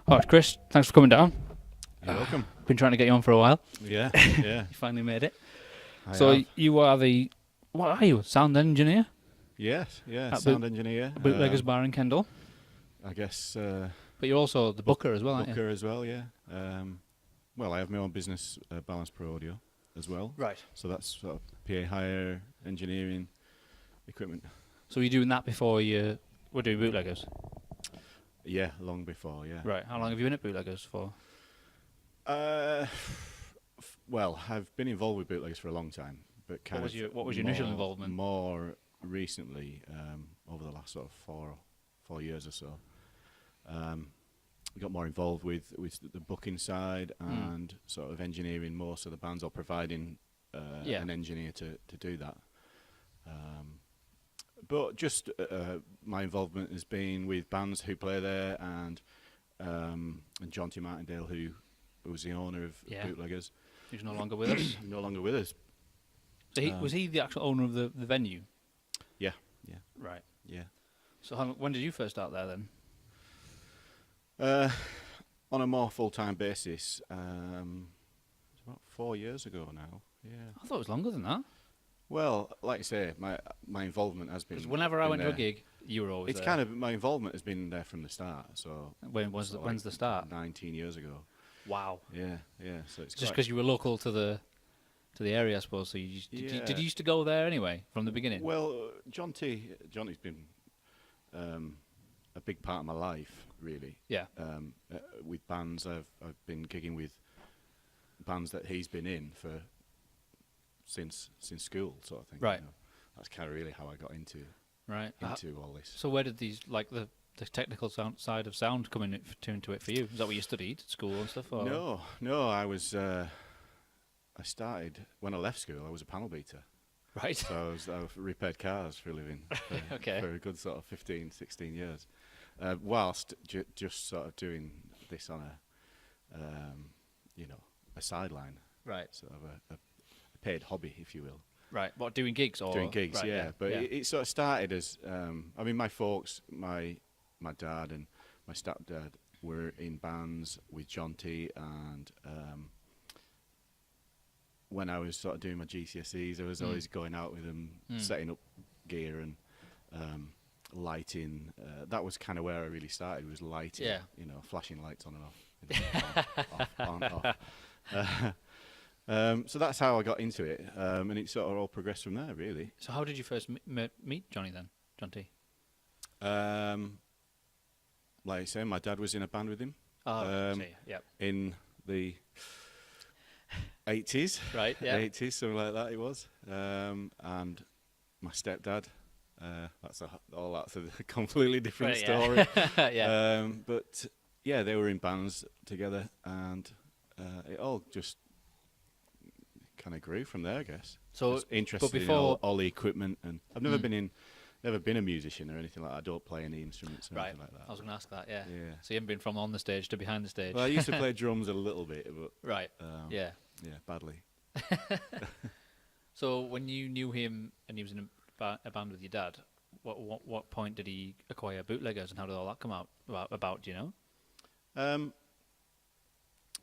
All right, Chris, thanks for coming down. You're welcome. Been trying to get you on for a while. Yeah, yeah. You finally made it. I So have. you are what are you? Sound engineer Yes, yeah. at Sound engineer. Booleggers Bar in Kendal. I guess But you're also the booker as well, aren't you? booker as well. Yeah. Well, I have my own business, Balance Pro Audio, as well. Right. So that's sort of PA hire, engineering, equipment. So you're doing that before you were doing Bootleggers? Yeah, long before. Yeah. Right. How long have you been at Bootleggers for? Well, I've been involved with bootleggers for a long time, but What was your initial involvement? More recently, over the last sort of 4 years or so, we got more involved with the booking side and sort of engineering most of the bands, or providing an engineer to do that. But just my involvement has been with bands who play there, and Jonty Martindale, who was the owner of Bootleggers. He's no longer with us. No longer with us. So was he the actual owner of the venue? Yeah, yeah, Right. yeah. So when did you first start there then? On a more full-time basis, it's about 4 years ago now. Yeah. I thought it was longer than that. Well, like I say, my involvement has been. Because whenever I went to a gig, you were always it's there. kind of my involvement has been there from the start. So When's the start? 19 years ago. Wow. Yeah, yeah. So it's Just quite- because you were local to the area, I suppose. So did you used to go there anyway from the beginning? Well, Jonty's been a big part of my life, really. Yeah. With bands, I've been gigging with bands that he's been in for since school, sort of thing. Right. You know. That's kind of really how I got into Right. all this. So where did these the technical side of sound come into it for you? Is that what you studied at school and stuff? Or? No. I was. I started when I left school. I was a panel beater. Right. So I repaired cars for a living for, Okay. for a good sort of 15, 16 years, whilst just sort of doing this on a sideline, Right. sort of a paid hobby, if you will. Right. What, doing gigs or Doing gigs, right, yeah. But it sort of started as I mean, my folks, my dad and my stepdad were in bands with Jonty, and when I was sort of doing my GCSEs, I was always going out with them, setting up gear and lighting. That was kind of where I really started, was lighting. Yeah. You know, flashing lights on and off. On, off. So that's how I got into it, and it sort of all progressed from there, really. So how did you first meet Johnny then, Jonty? Like I say, my dad was in a band with him. Yep. In the 80s. Right, yeah. 80s, something like that it was. And my stepdad, that's a completely different Right, story. Yeah. Yeah. But yeah, they were in bands together, and it all just kind of grew from there, I guess. So, Just interested but in before all the equipment, and I've never been a musician or anything like that. I don't play any instruments or right, anything like that. I was going to ask that. Yeah. Yeah. So you haven't been from on the stage to behind the stage. Well, I used to play drums a little bit, but Right. Yeah. yeah, badly. So when you knew him and he was in a band with your dad, what point did he acquire Bootleggers, and how did all that come about? Do you know?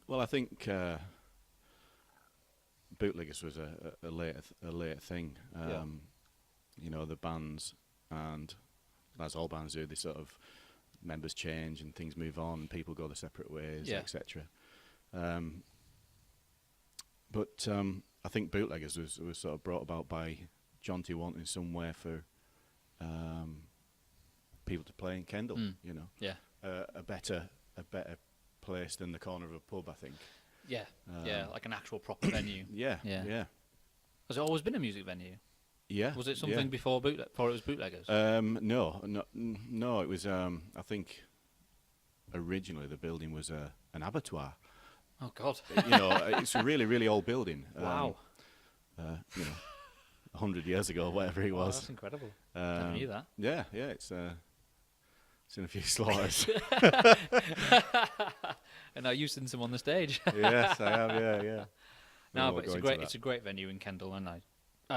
Well, I think Bootleggers was a later thing. You know, the bands, and as all bands do, they sort of members change and things move on, and people go their separate ways, etc. But I think Bootleggers was sort of brought about by Jonty wanting somewhere for people to play in Kendal. You know, Yeah. a better place than the corner of a pub, I think. Yeah. Yeah. Like an actual proper venue. Yeah, Yeah. yeah. Has it always been a music venue? Yeah. Was it something before it was Bootleggers? No. It was. I think originally the building was an abattoir. Oh God. You know, it's a really, really old building. Wow. You know, 100 years ago, whatever it Wow, was. that's incredible. Never knew that. Yeah. It's in a few slaughters. And now you've seen some on the stage. Yes, I have. Yeah. No, We but won't it's go into a great venue in Kendal, and I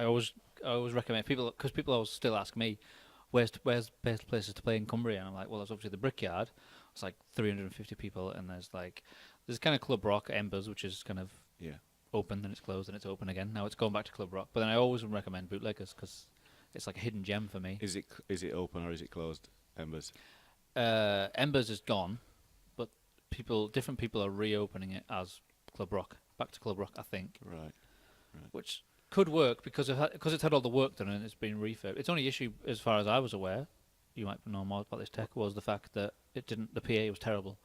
always recommend people, because people always still ask me, where's best places to play in Cumbria, and I'm like, well, there's obviously the Brickyard, it's like 350 people, and there's kind of Club Rock, Embers, which is kind of Yeah. open, then it's closed, then it's open again. Now it's going back to Club Rock. But then I always recommend Bootleggers because it's like a hidden gem for me. Is it open or is it closed? Embers. Embers is gone, but different people are reopening it as Club Rock, back to Club Rock, I think. Right. Which could work because it's had all the work done and it's been refurbed. Its only issue, as far as I was aware, you might know more about this tech, was the fact that the PA was terrible.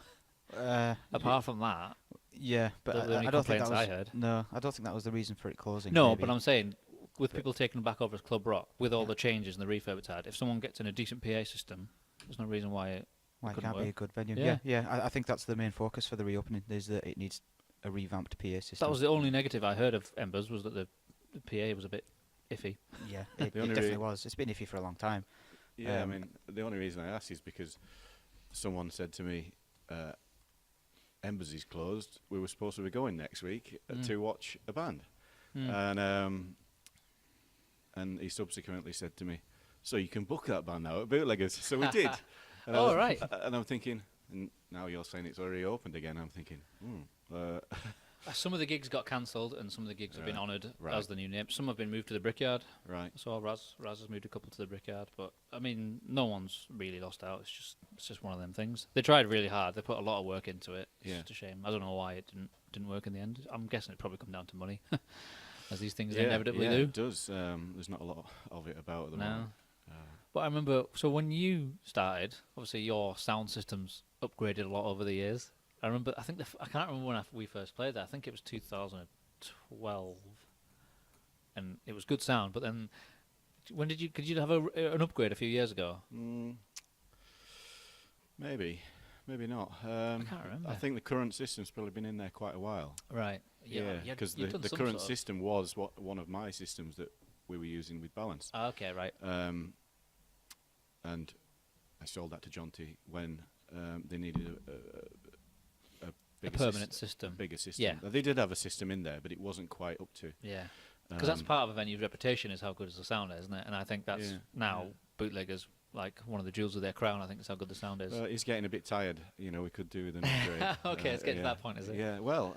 Apart from that, yeah, but the only I don't think that complaints was. I heard. No, I don't think that was the reason for it closing. No, maybe. but I'm saying, with people taking it back over as Club Rock, with all the changes and the refurb it's had, if someone gets in a decent PA system, there's no reason why it Why it couldn't can't be a work. good venue. Yeah. Yeah. I think that's the main focus for the reopening, is that it needs a revamped PA system. That was the only negative I heard of Embers, was that the PA was a bit iffy. Yeah, it The only definitely was. It's been iffy for a long time. Yeah, I mean, the only reason I asked is because someone said to me, Embers is closed. We were supposed to be going next week to watch a band. And he subsequently said to me, so you can book that band now at Bootleggers. So we did. And right. And I'm thinking, and now you're saying it's already opened again. I'm thinking, Some of the gigs got cancelled, and some of the gigs have been honoured Right. as the new name. Some have been moved to the Brickyard. right. So Raz has moved a couple to the Brickyard, but I mean, no one's really lost out. It's just one of them things. They tried really hard. They put a lot of work into it. It's Yeah. just a shame. I don't know why it didn't work in the end. I'm guessing it probably come down to money, as these things Yeah, inevitably yeah, do. it does. There's not a lot of it about at the No. moment. But I remember, so when you started, obviously your sound systems upgraded a lot over the years. I remember, I can't remember when we first played that. I think it was 2012, and it was good sound. But then, could you have an upgrade a few years ago? Maybe not. I can't remember. I think the current system's probably been in there quite a while. Right. Yeah, because you've the done some current sort of- system was one of my systems that we were using with Balance. Ah, okay, right. And I sold that to Jonty when they needed a bigger permanent system. bigger system. Yeah. They did have a system in there, but it wasn't quite up to. Yeah. Because that's part of a venue's reputation, is how good is the sound, isn't it? And I think that's now Bootleggers, like one of the jewels of their crown. I think that's how good the sound is. He's getting a bit tired. It could do with an upgrade. Okay, it's getting to that point, is it? Yeah. Well,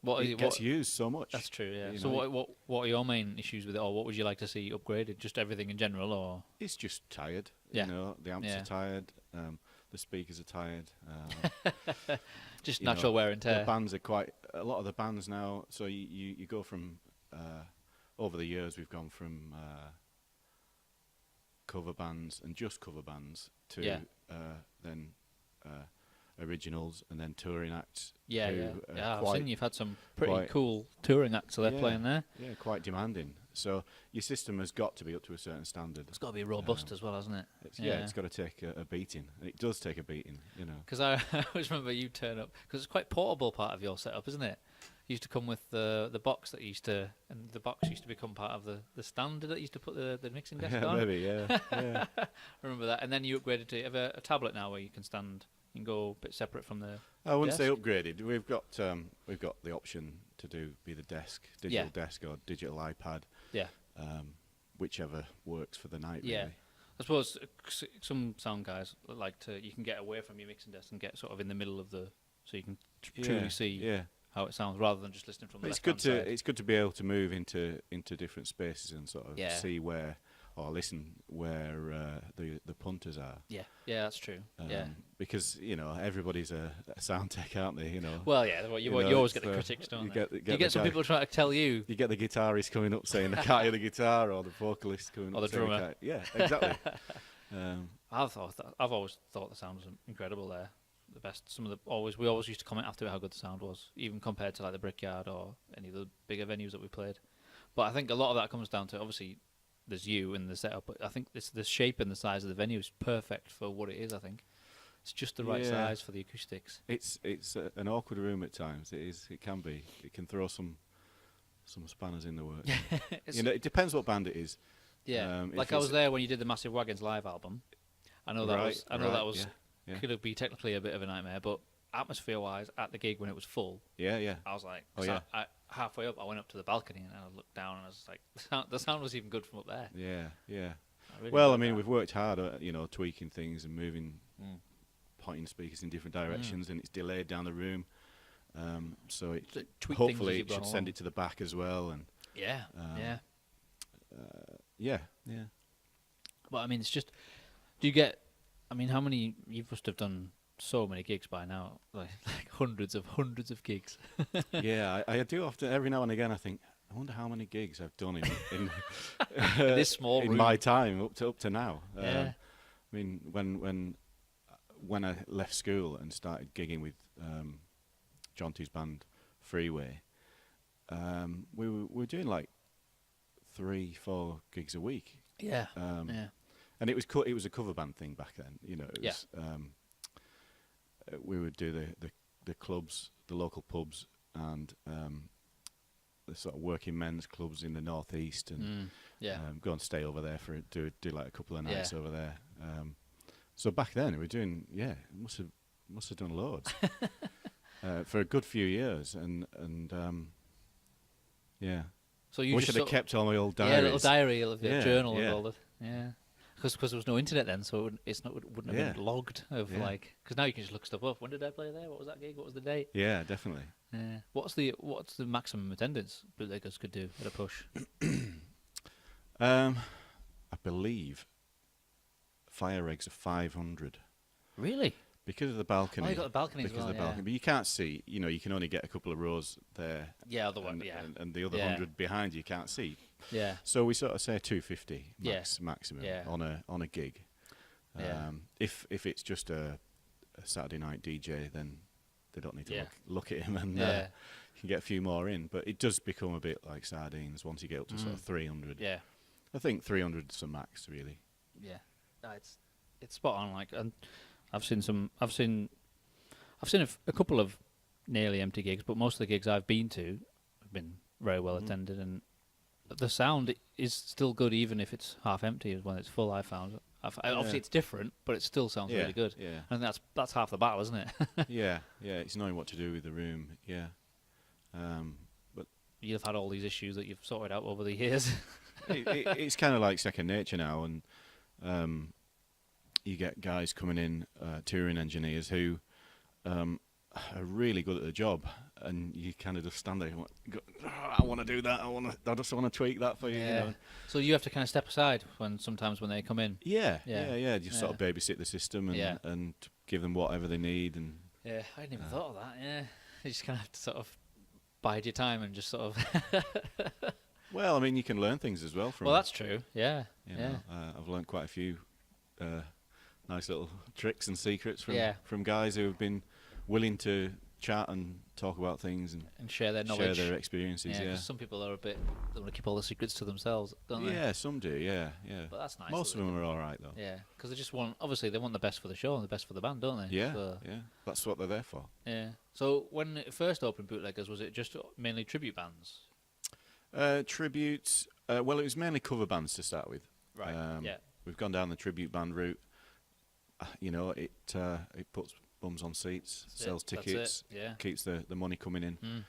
What it gets used so much. That's true, yeah. you So know. what are your main issues with it, or what would you like to see upgraded? Just everything in general, or? It's just tired. Yeah. The amps Yeah. are tired. The speakers are tired. Just you know, natural wear and tear. The bands are a lot of the bands now. So you go from over the years we've gone from cover bands and just cover bands to then originals and then touring acts. Yeah, who yeah. are Yeah, I've quite- seen you've had some pretty quite- cool touring acts that they're Yeah. playing there. Yeah, quite demanding. So your system has got to be up to a certain standard. It's got to be robust as well, hasn't it? It's got to take a beating, and it does take a beating. Because I always remember you turn up, because it's quite portable part of your setup, isn't it? You used to come with the box that and the box used to become part of the stand that used to put the mixing desk Yeah, on. maybe, yeah. I remember that. And then you upgraded to, you have a tablet now where you can go a bit separate from the I wouldn't say desk? upgraded. We've got the option to be the digital desk or digital iPad, Yeah. whichever works for the night. Yeah. Really. I suppose some sound guys you can get away from your mixing desk and get sort of in the middle of so you can truly see Yeah. how it sounds rather than just listening from the It's left-hand good side. it's good to be able to move into different spaces and sort of Yeah. see where or listen where the punters are. Yeah, that's true. Yeah. Because everybody's a sound tech, aren't they? Well, yeah. Well, you always get the critics, don't you you? get You get some the guy- people trying to tell you. You get the guitarist coming up saying I can't hear the guitar, or the vocalist coming Or up the saying I drummer. can't. Yeah, exactly. I've always thought the sound was incredible there. The best. We always used to comment after how good the sound was, even compared to like the Brickyard or any of the bigger venues that we played. But I think a lot of that comes down to, obviously there's you and the setup, but I think the shape and the size of the venue is perfect for what it is. I think it's just the right Yeah. size for the acoustics. It's an awkward room at times. It is. It can be. It can throw some spanners in the works. It depends what band it is. Yeah, if like I was it's- there when you did the Massive Wagons live album. I know that was yeah. could be technically a bit of a nightmare, but atmosphere-wise, at the gig when it was full, Yeah. I was like, Oh, yeah. halfway up, I went up to the balcony and I looked down and I was like, the sound was even good from up there. Yeah. I really Well, I enjoyed mean, that. we've worked hard at tweaking things and moving pointing speakers in different directions, and it's delayed down the room. So it So tweak things as hopefully you've it should gone send along. it to the back as well. And Yeah, yeah. yeah. But I mean, it's just. Do you get? I mean, how many? You must have done so many gigs by now, like hundreds of gigs. Yeah, I do often, every now and again, I think, I wonder how many gigs I've done in This small in room. my time up to now. Yeah. I mean, when I left school and started gigging with Jonty's band Freeway, we were doing like 3-4 gigs a week. Yeah. And it was a cover band thing back then. You know, it was. We would do the clubs, the local pubs, and the sort of working men's clubs in the northeast, and go and stay over there for do like a couple of nights over there. So back then we were doing must have done loads for a good few years, and So you wish just I'd have kept all my old diaries. Yeah, a little diary of your journal yeah. and all that. Yeah. Because there was no internet then, so it wouldn't have been logged of like. Because now you can just look stuff up. When did I play there? What was that gig? What was the date? Yeah, definitely. Yeah. What's the maximum attendance bootleggers could do at a push? I believe fire eggs are 500 Really? because of the balcony. Oh, you got the balcony as because well. of the balcony, but you can't see. You know, you can only get a couple of rows there. Yeah, other one. Yeah. And the other 100 behind you can't see. Yeah. So we sort of say 250 maximum Yeah. on a gig. If it's just a Saturday night DJ, then they don't need to look at him, and you can get a few more in. But it does become a bit like sardines once you get up to sort of 300. Yeah. I think 300 is the max, really. Yeah. No, it's spot on. Like, and I've seen a couple of nearly empty gigs, but most of the gigs I've been to have been very well attended, and the sound is still good even if it's half empty. When it's full, I found. Obviously, it's different, but it still sounds really good. Yeah. I think that's half the battle, isn't it? yeah. It's knowing what to do with the room. Yeah. But You've had all these issues that you've sorted out over the years. it's kind of like second nature now, and you get guys coming in, touring engineers who are really good at the job, and you kind of just stand there and go, I want to do that. I just want to tweak that for you. You know? So you have to kind of step aside sometimes when they come in. Yeah. Just sort of babysit the system and give them whatever they need. And yeah, I hadn't even thought of that. Yeah, you just kind of have to sort of bide your time and just sort of. Well, I mean, you can learn things as well from. Well, that's true. Yeah. You know, I've learned quite a few nice little tricks and secrets from guys who have been willing to chat and talk about things and share their knowledge, share their experiences. Yeah, 'cause some people are they want to keep all the secrets to themselves, don't they? Yeah, some do. Yeah. But that's nice. Most of them are all right though. Yeah, because they just want they want the best for the show and the best for the band, don't they? Yeah, So, yeah. That's what they're there for. yeah. So when it first opened, Bootleggers, was it just mainly tribute bands? Tributes. Well, it was mainly cover bands to start with. Right. Yeah. We've gone down the tribute band route. You know, it puts bums on seats, sells tickets, keeps the money coming in.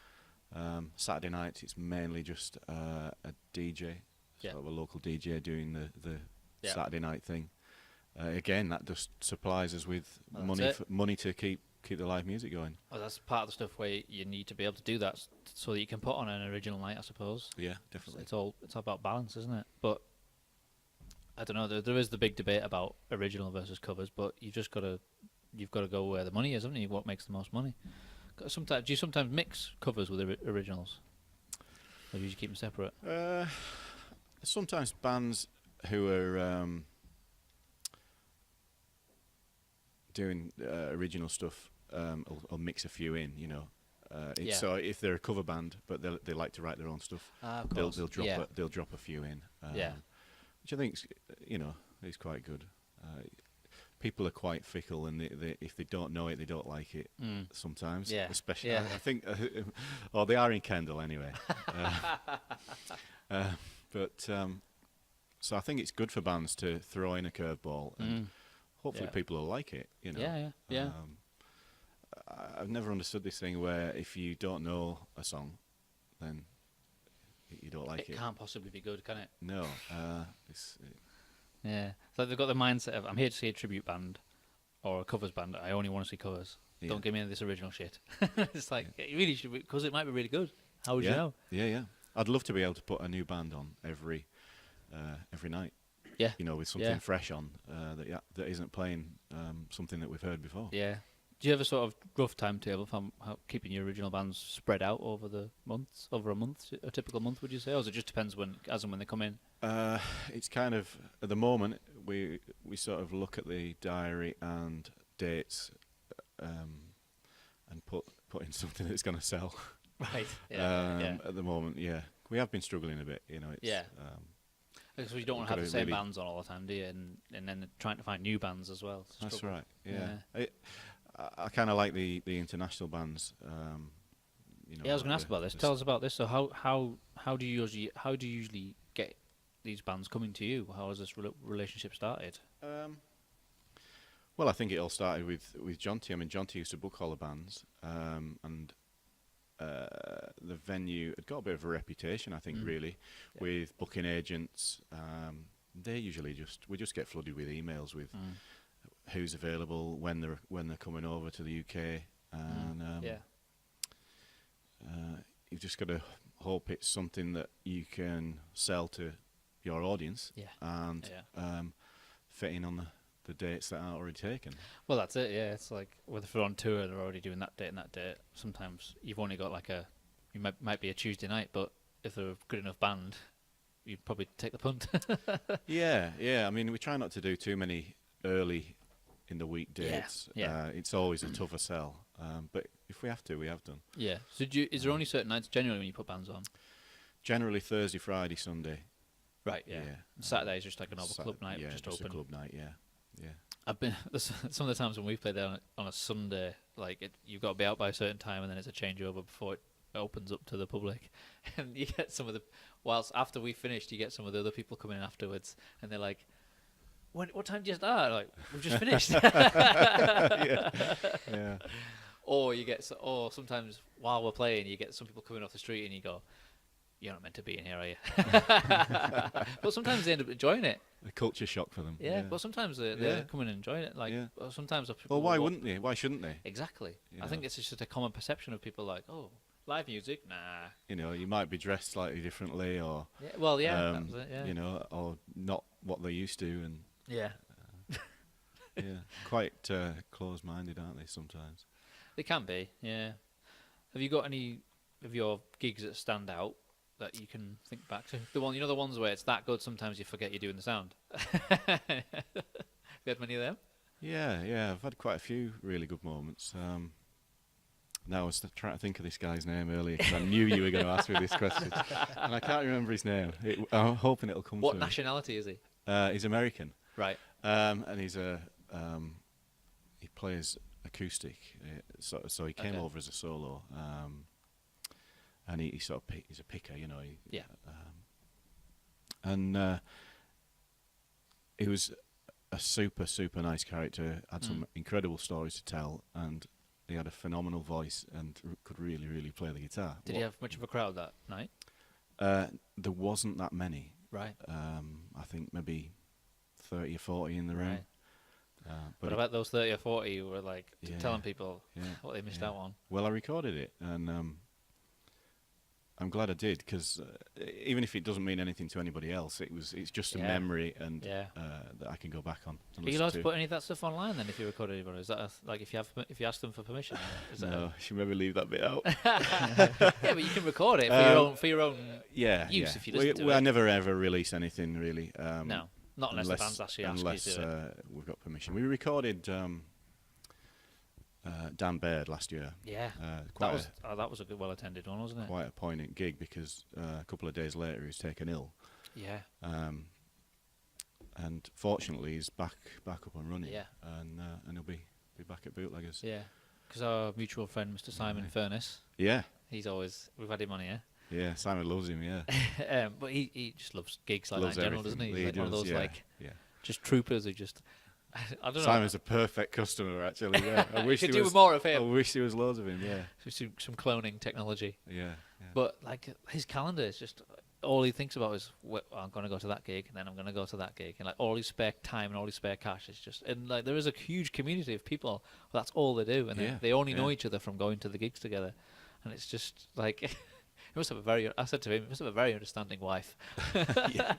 Saturday nights, it's mainly just a DJ, sort of a local DJ doing the Saturday night thing. Again, that just supplies us with money to keep the live music going. Well, that's part of the stuff where you need to be able to do that so that you can put on an original night, I suppose. Yeah, definitely. It's all about balance, isn't it? But I don't know. There is the big debate about original versus covers, but you've got to go where the money is, haven't you? What makes the most money? Do you sometimes mix covers with originals, or do you keep them separate? Sometimes bands who are doing original stuff will mix a few in, you know. So if they're a cover band, but they like to write their own stuff, they'll drop a few in. Which I think is quite good. People are quite fickle, and if they don't know it, they don't like it. Sometimes, especially I think, or they are in Kendal anyway. So I think it's good for bands to throw in a curveball, and hopefully people will like it. You know. Yeah. I've never understood this thing where if you don't know a song, then you don't like it. It can't possibly be good, can it? No. Yeah. So they've got the mindset of, I'm here to see a tribute band. or a covers band, I only want to see covers. Yeah. Don't give me any of this original shit. It's like, you really should, because it might be really good. How would you Yeah. know? Yeah. I'd love to be able to put a new band on every night. Yeah. You know, with something Yeah. fresh on that isn't playing something that we've heard before. Yeah. Do you have a sort of rough timetable for how keeping your original bands spread out over the months, over a month, a typical month, would you say? Or does it just depends as and when they come in? It's kind of, at the moment, we sort of look at the diary and dates and put in something that's going to sell. Right. Yeah. At the moment, yeah. We have been struggling a bit, you know. It's, Yeah. Because you don't want to have gotta the same really- bands on all the time, do you? And then trying to find new bands as well. It's a That's struggle. right, yeah. I kind of like the international bands. You know, Yeah, I was going to like ask about this. Tell us about this. So how do you usually get these bands coming to you? How has this relationship started? Well, I think it all started with Jonty. I mean, Jonty used to book all the bands, and the venue had got a bit of a reputation, I think, really, with booking agents. They usually we just get flooded with emails with who's available, when they're coming over to the UK, and you've just got to hope it's something that you can sell to your audience and fit in on the dates that are already taken. Well, that's it. Yeah, it's like whether they're on tour, they're already doing that date and that date. Sometimes you've only got like you might be a Tuesday night, but if they're a good enough band, you'd probably take the punt. Yeah. I mean, we try not to do too many early in the week dates. Yeah. It's always a tougher sell, but if we have to, we have done. Yeah. So is there only certain nights generally when you put bands on? Generally Thursday, Friday, Sunday. Right. Yeah. Saturday is just like a normal club night, Yeah, just just open. a club night. Yeah. I've been some of the times when we've played there on a Sunday, like you've got to be out by a certain time, and then it's a changeover before it opens up to the public, and you get some of the whilst after we finished, you get some of the other people coming in afterwards, and they're like, "What time do you start?" Like, we've just finished. Yeah. Or or sometimes while we're playing, you get some people coming off the street, and you go, "You're not meant to be in here, are you?" But sometimes they end up enjoying it. A culture shock for them. Yeah, but sometimes they're coming and enjoying it. Like, sometimes people. Well, why wouldn't they? Why shouldn't they? Exactly. You I think know. it's just a common perception of people like, oh, live music, nah. You know, you might be dressed slightly differently, or Yeah, well, yeah, that was it, yeah. you know, or not what they used to, and Yeah, quite closed-minded, aren't they? Sometimes. they can be. Yeah. Have you got any of your gigs that stand out that you can think back to? The ones where it's that good, sometimes you forget you're doing the sound. Have you had many of them? Yeah, I've had quite a few really good moments. Now I was trying to think of this guy's name earlier because I knew you were going to ask me this question, and I can't remember his name. I'm hoping it'll come. What to me. nationality is he? He's American, Right. and he's he plays acoustic, so he came Okay. over as a solo, and he sort of he's a picker, you know. And he was a super nice character. Had some incredible stories to tell, and he had a phenomenal voice and could really play the guitar. Did he have much of a crowd that night? There wasn't that many. Right. I think maybe 30 or 40 in the room. Right. But What about those 30 or 40 who were like Yeah, telling people yeah, what they missed yeah. out on? Well, I recorded it, and I'm glad I did, because even if it doesn't mean anything to anybody else, it's just a Yeah. memory, and Yeah. that I can go back on. And Are you listen allowed to to. put any of that stuff online then if you record anybody? Is that like if you ask them for permission? Is that No, should maybe leave that bit out. yeah, but you can record it for your own. Yeah, use yeah. if you listen to I it. never ever release anything really. No, not unless the band's actually asked unless you to do it. we've got permission. We recorded Dan Baird last year. Yeah, Quite that was a good, well-attended one, wasn't it? quite a poignant gig, because a couple of days later he was taken ill. Yeah, And fortunately he's back up and running. Yeah. And he'll be back at Bootleggers. yeah. Because our mutual friend, Mr. Simon Furness, Yeah. we've had him on here. Yeah, Simon loves him, yeah. But he just loves gigs like Loves that in general, doesn't he? everything. He's like one of those yeah, like yeah. just troopers who just I don't know. Simon's a perfect customer, actually. Yeah, I wish could there do was with more of I him. wish there was loads of him. Yeah, Some cloning technology. yeah. But like his calendar is just all he thinks about is, I'm going to go to that gig, and then I'm going to go to that gig, and like all his spare time and all his spare cash is just, and like there is a huge community of people. That's all they do, and they only know each other from going to the gigs together, and it's just like, he must have a very. I said to him, he must have a very understanding wife. Yeah.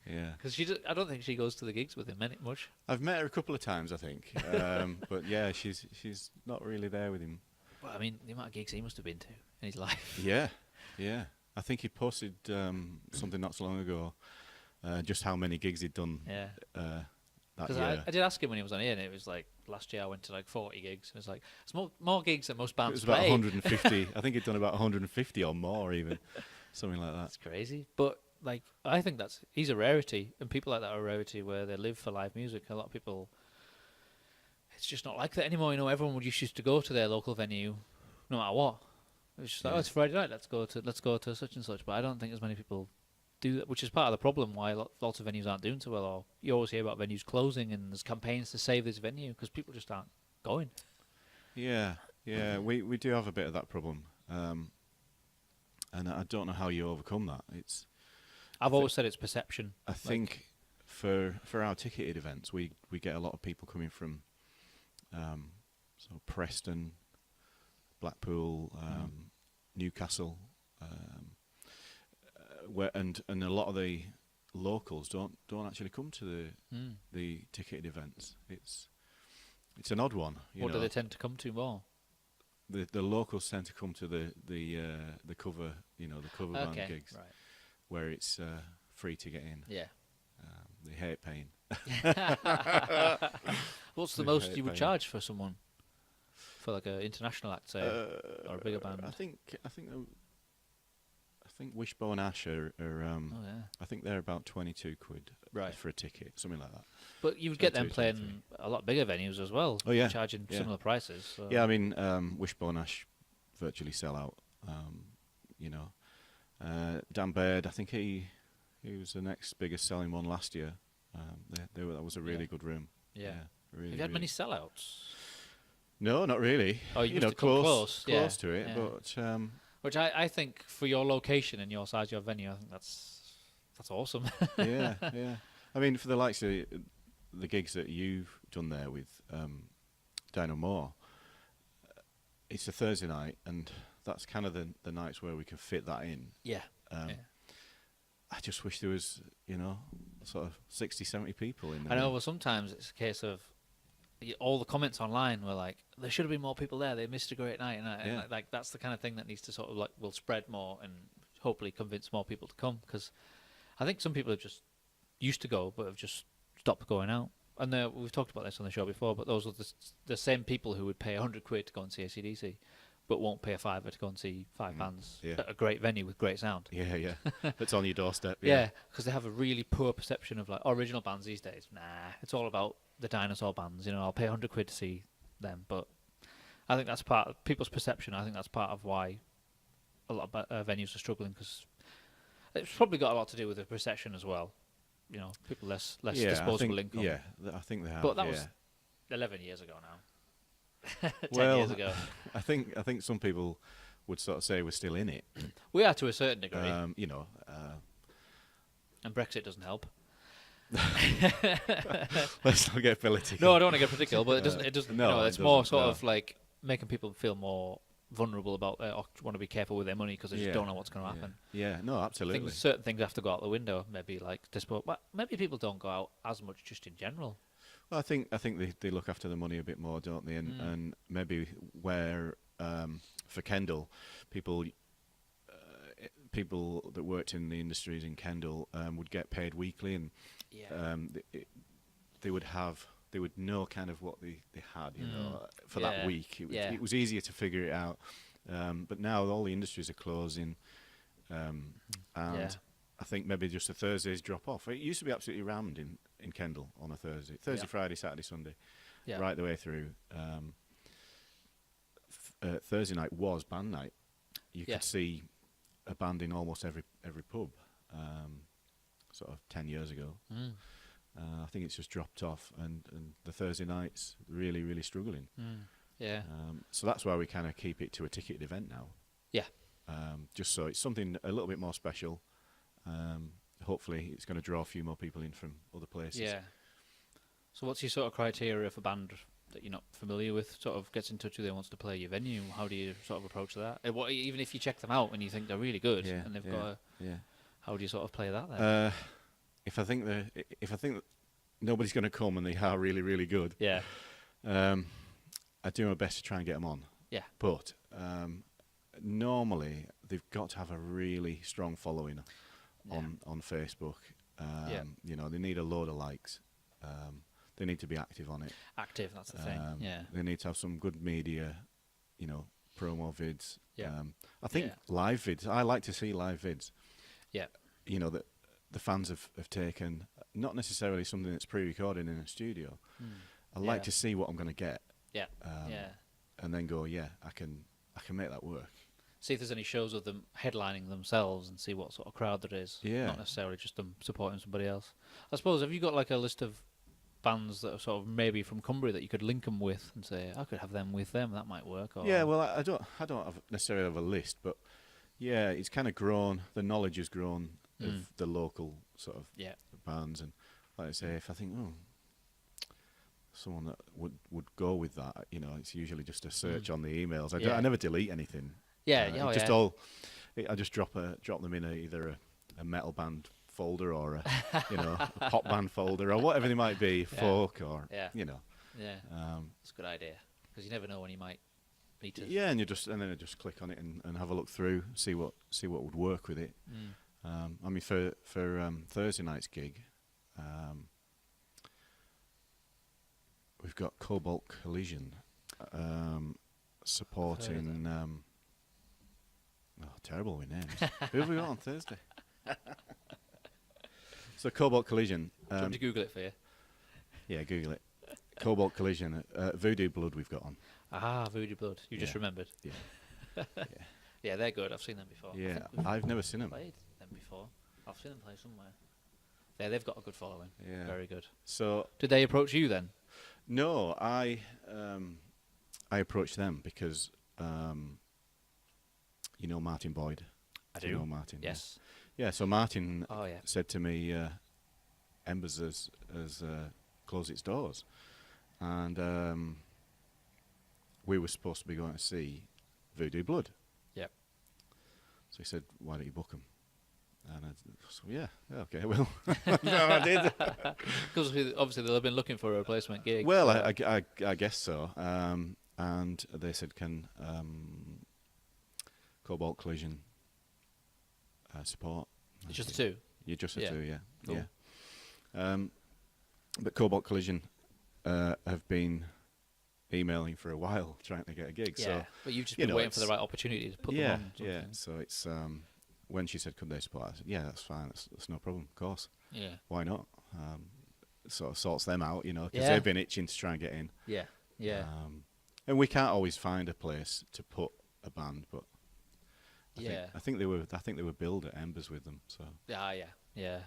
Yeah. Because I don't think she goes to the gigs with him much. I've met her a couple of times, I think, but yeah, she's not really there with him. Well, I mean, the amount of gigs he must have been to in his life. Yeah, yeah. I think he posted something not so long ago, just how many gigs he'd done. Yeah. That Because year. I did ask him when he was on here, and it was like last year I went to like 40 gigs. It was like it's more gigs than most It bands was about play. 150. I think he'd done about 150 or more, even something like that. That's crazy. But like, I think he's a rarity, and people like that are a rarity where they live for live music. A lot of people, it's just not like that anymore. You know, everyone would used to go to their local venue, no matter what. It's just like, oh, it's Friday night. Let's go to such and such. But I don't think as many people do that, which is part of the problem why lots of venues aren't doing so well. Or you always hear about venues closing, and there's campaigns to save this venue because people just aren't going. Yeah, yeah. We do have a bit of that problem, and I don't know how you overcome that. I've always said it's perception. I think for our ticketed events, we get a lot of people coming from sort of Preston, Blackpool, Newcastle, where and a lot of the locals don't actually come to the ticketed events. It's an odd one. What do they tend to come to more? The locals tend to come to the cover, the cover band gigs, right. where it's free to get in. Yeah. They hate paying. What's the most you would charge for someone? For like an international act, say, or a bigger band? I think Wishbone Ash are I think they're about 22 quid for a ticket, something like that. But you would get them playing a lot bigger venues as well. Oh yeah, charging similar prices. So. Yeah, I mean Wishbone Ash virtually sell out. Dan Baird, I think he was the next biggest selling one last year. That was a really good room. Yeah. Really. Have you had many sellouts? No, not really. Oh, you must have come close to it, yeah. but which I think for your location and your size, your venue, I think that's awesome. yeah. I mean, for the likes of the gigs that you've done there with Dino Moore, it's a Thursday night, and that's kind of the nights where we can fit that in. Yeah. I just wish there was, sort of 60, 70 people in there. I know. Well, sometimes it's a case of all the comments online were like, there should have been more people there. They missed a great night, and like that's the kind of thing that needs to sort of will spread more and hopefully convince more people to come. Because I think some people have just used to go, but have just stopped going out. And we've talked about this on the show before, but those are the same people who would pay 100 quid to go and see AC/DC, but won't pay a fiver to go and see five bands at a great venue with great sound. Yeah. That's on your doorstep. Yeah, because they have a really poor perception of like original bands these days. Nah, it's all about the dinosaur bands. I'll pay 100 quid to see them, but I think that's part of people's perception. I think that's part of why a lot of venues are struggling, because it's probably got a lot to do with the perception as well. People less disposable income. Yeah, I think they have. But that was 11 years ago now. 10 well, years ago. I think some people would sort of say we're still in it. We are to a certain degree. And Brexit doesn't help. Let's not get political. No, I don't want to get political, but it doesn't. No, it's more sort of like making people feel more vulnerable about or want to be careful with their money because they just don't know what's going to happen. Yeah, no, absolutely. Certain things have to go out the window. Maybe like but maybe people don't go out as much just in general. Well, I think they look after the money a bit more, don't they? And maybe where for Kendal, people that worked in the industries in Kendal would get paid weekly, and they would know kind of what they had, for that week. It was easier to figure it out. But now all the industries are closing, and I think maybe just the Thursdays drop off. It used to be absolutely rammed in Kendal on a Thursday, Friday, Saturday, Sunday, right the way through. Thursday night was band night. You could see a band in almost every pub, sort of 10 years ago. I think it's just dropped off, and the Thursday nights really, really struggling. Yeah. So that's why we kind of keep it to a ticketed event now. Yeah. just so it's something a little bit more special. Hopefully, it's going to draw a few more people in from other places. Yeah. So what's your sort of criteria if a band that you're not familiar with sort of gets in touch with you and wants to play your venue? How do you sort of approach that? Even if you check them out and you think they're really good and they've got how do you sort of play that then? If I think that nobody's going to come and they are really, really good, I do my best to try and get them on. Yeah. But normally they've got to have a really strong following on Facebook. You know, they need a load of likes. They need to be active on it. Active, that's the thing. They need to have some good media, you know, promo vids. Yeah. I think live vids. I like to see live vids. Yeah. You know, that the fans have taken, not necessarily something that's pre-recorded in a studio. I like to see what I'm going to get. Yeah. And then go, I can make that work. See if there's any shows of them headlining themselves and see what sort of crowd there is. Yeah. Not necessarily just them supporting somebody else. I suppose, have you got like a list of bands that are sort of maybe from Cumbria that you could link them with and say, I could have them with them, that might work? Or Yeah, well, I don't necessarily have a list, but yeah, it's kind of grown, the knowledge has grown of the local sort of bands. And like I say, if I think, someone that would go with that, you know, it's usually just a search on the emails. I never delete anything. I just drop them in either a metal band folder or a pop band folder or whatever they might be, folk or you know. Yeah, that's a good idea because you never know when you might need to. Yeah, and then I just click on it and have a look through, see what would work with it. I mean, for Thursday night's gig, we've got Cobalt Collision supporting. Terrible with names. Who have we got on Thursday? So Cobalt Collision. Do you want me to Google it for you? Yeah, Google it. Cobalt Collision. Voodoo Blood we've got on. Ah, Voodoo Blood. You just remembered. Yeah. Yeah, they're good. I've seen them before. Yeah, I've never seen them. Played them before. I've seen them play somewhere. Yeah, they've got a good following. Yeah. Very good. So did they approach you then? No, I approached them because you know Martin Boyd. I do. You know Martin. Yes. Yeah. So Martin Oh yeah. said to me, Embers has closed its doors, and we were supposed to be going to see Voodoo Blood. Yep. So he said, "Why don't you book them?" And I said, okay, I will. No, I did. Because obviously they'll have been looking for a replacement gig. Well, so. I guess so. And they said, can Cobalt Collision support? It's just the two? You're just the two, yeah. Cool. Yeah. But Cobalt Collision have been emailing for a while trying to get a gig. Yeah, so, but you've just been waiting for the right opportunity to put them on. Yeah, so it's... when she said, could they support? I said, yeah, that's fine. That's no problem, of course. Yeah. Why not? Sort of sorts them out, you know, because they've been itching to try and get in. Yeah, yeah. And we can't always find a place to put a band, but I think they were billed at Embers with them. So yeah.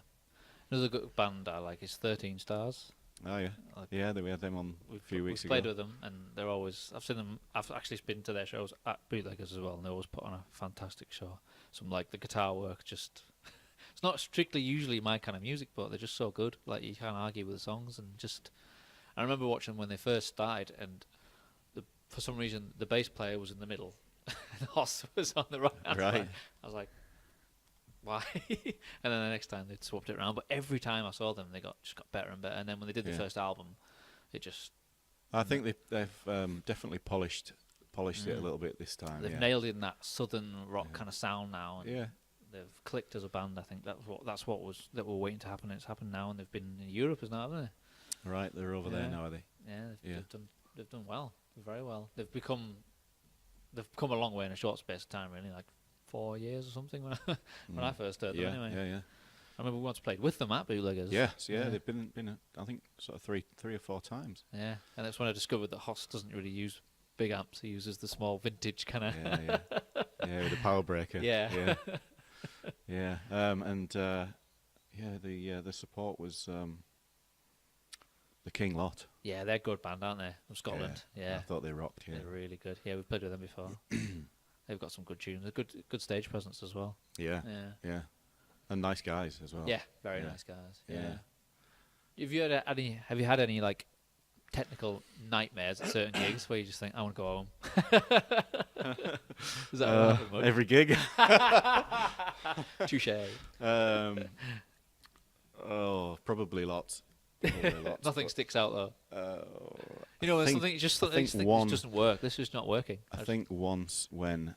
Another good band I like is 13 Stars. Oh yeah, we had them on a few weeks ago. We've played with them, and they're always. I've seen them. I've actually been to their shows at Bootleggers as well, and they always put on a fantastic show. Some like the guitar work, just it's not strictly usually my kind of music, but they're just so good. Like you can't argue with the songs, and just. I remember watching them when they first started, and for some reason the bass player was in the middle, and Hoss was on the right. Right. I was like, why? And then the next time they'd swapped it around, but every time I saw them, they just got better and better. And then when they did the first album, it just. I think they've definitely polished it a little bit this time. They've nailed in that southern rock kind of sound now. And they've clicked as a band. I think that's what we're waiting to happen. It's happened now, and they've been in Europe, isn't it? Haven't they? Right, they're over there now, are they? Yeah, they've done well, very well. They've come a long way in a short space of time, really, like 4 years or something when I first heard them. Anyway, yeah. I remember we once played with them at Bootleggers. Yes, they've been I think sort of three or four times. Yeah, and that's when I discovered that Hoss doesn't really use big amps; he uses the small vintage kind of. Yeah, with the power breaker. Yeah. And the support was the King Lot. Yeah, they're a good band, aren't they? From Scotland. Yeah. I thought they rocked. Yeah, they're really good. Yeah, we've played with them before. They've got some good tunes. A good stage presence as well. Yeah, Yeah. yeah, and nice guys as well. Yeah, very Yeah. nice guys. Yeah. Yeah. Have you had any like technical nightmares at certain gigs where you just think I want to go home? Is that happen much? Every gig. Touche. Probably lots. Probably lots, Nothing but, sticks out though. I There's think- something just I something think this one- doesn't work. This is not working. I think once when,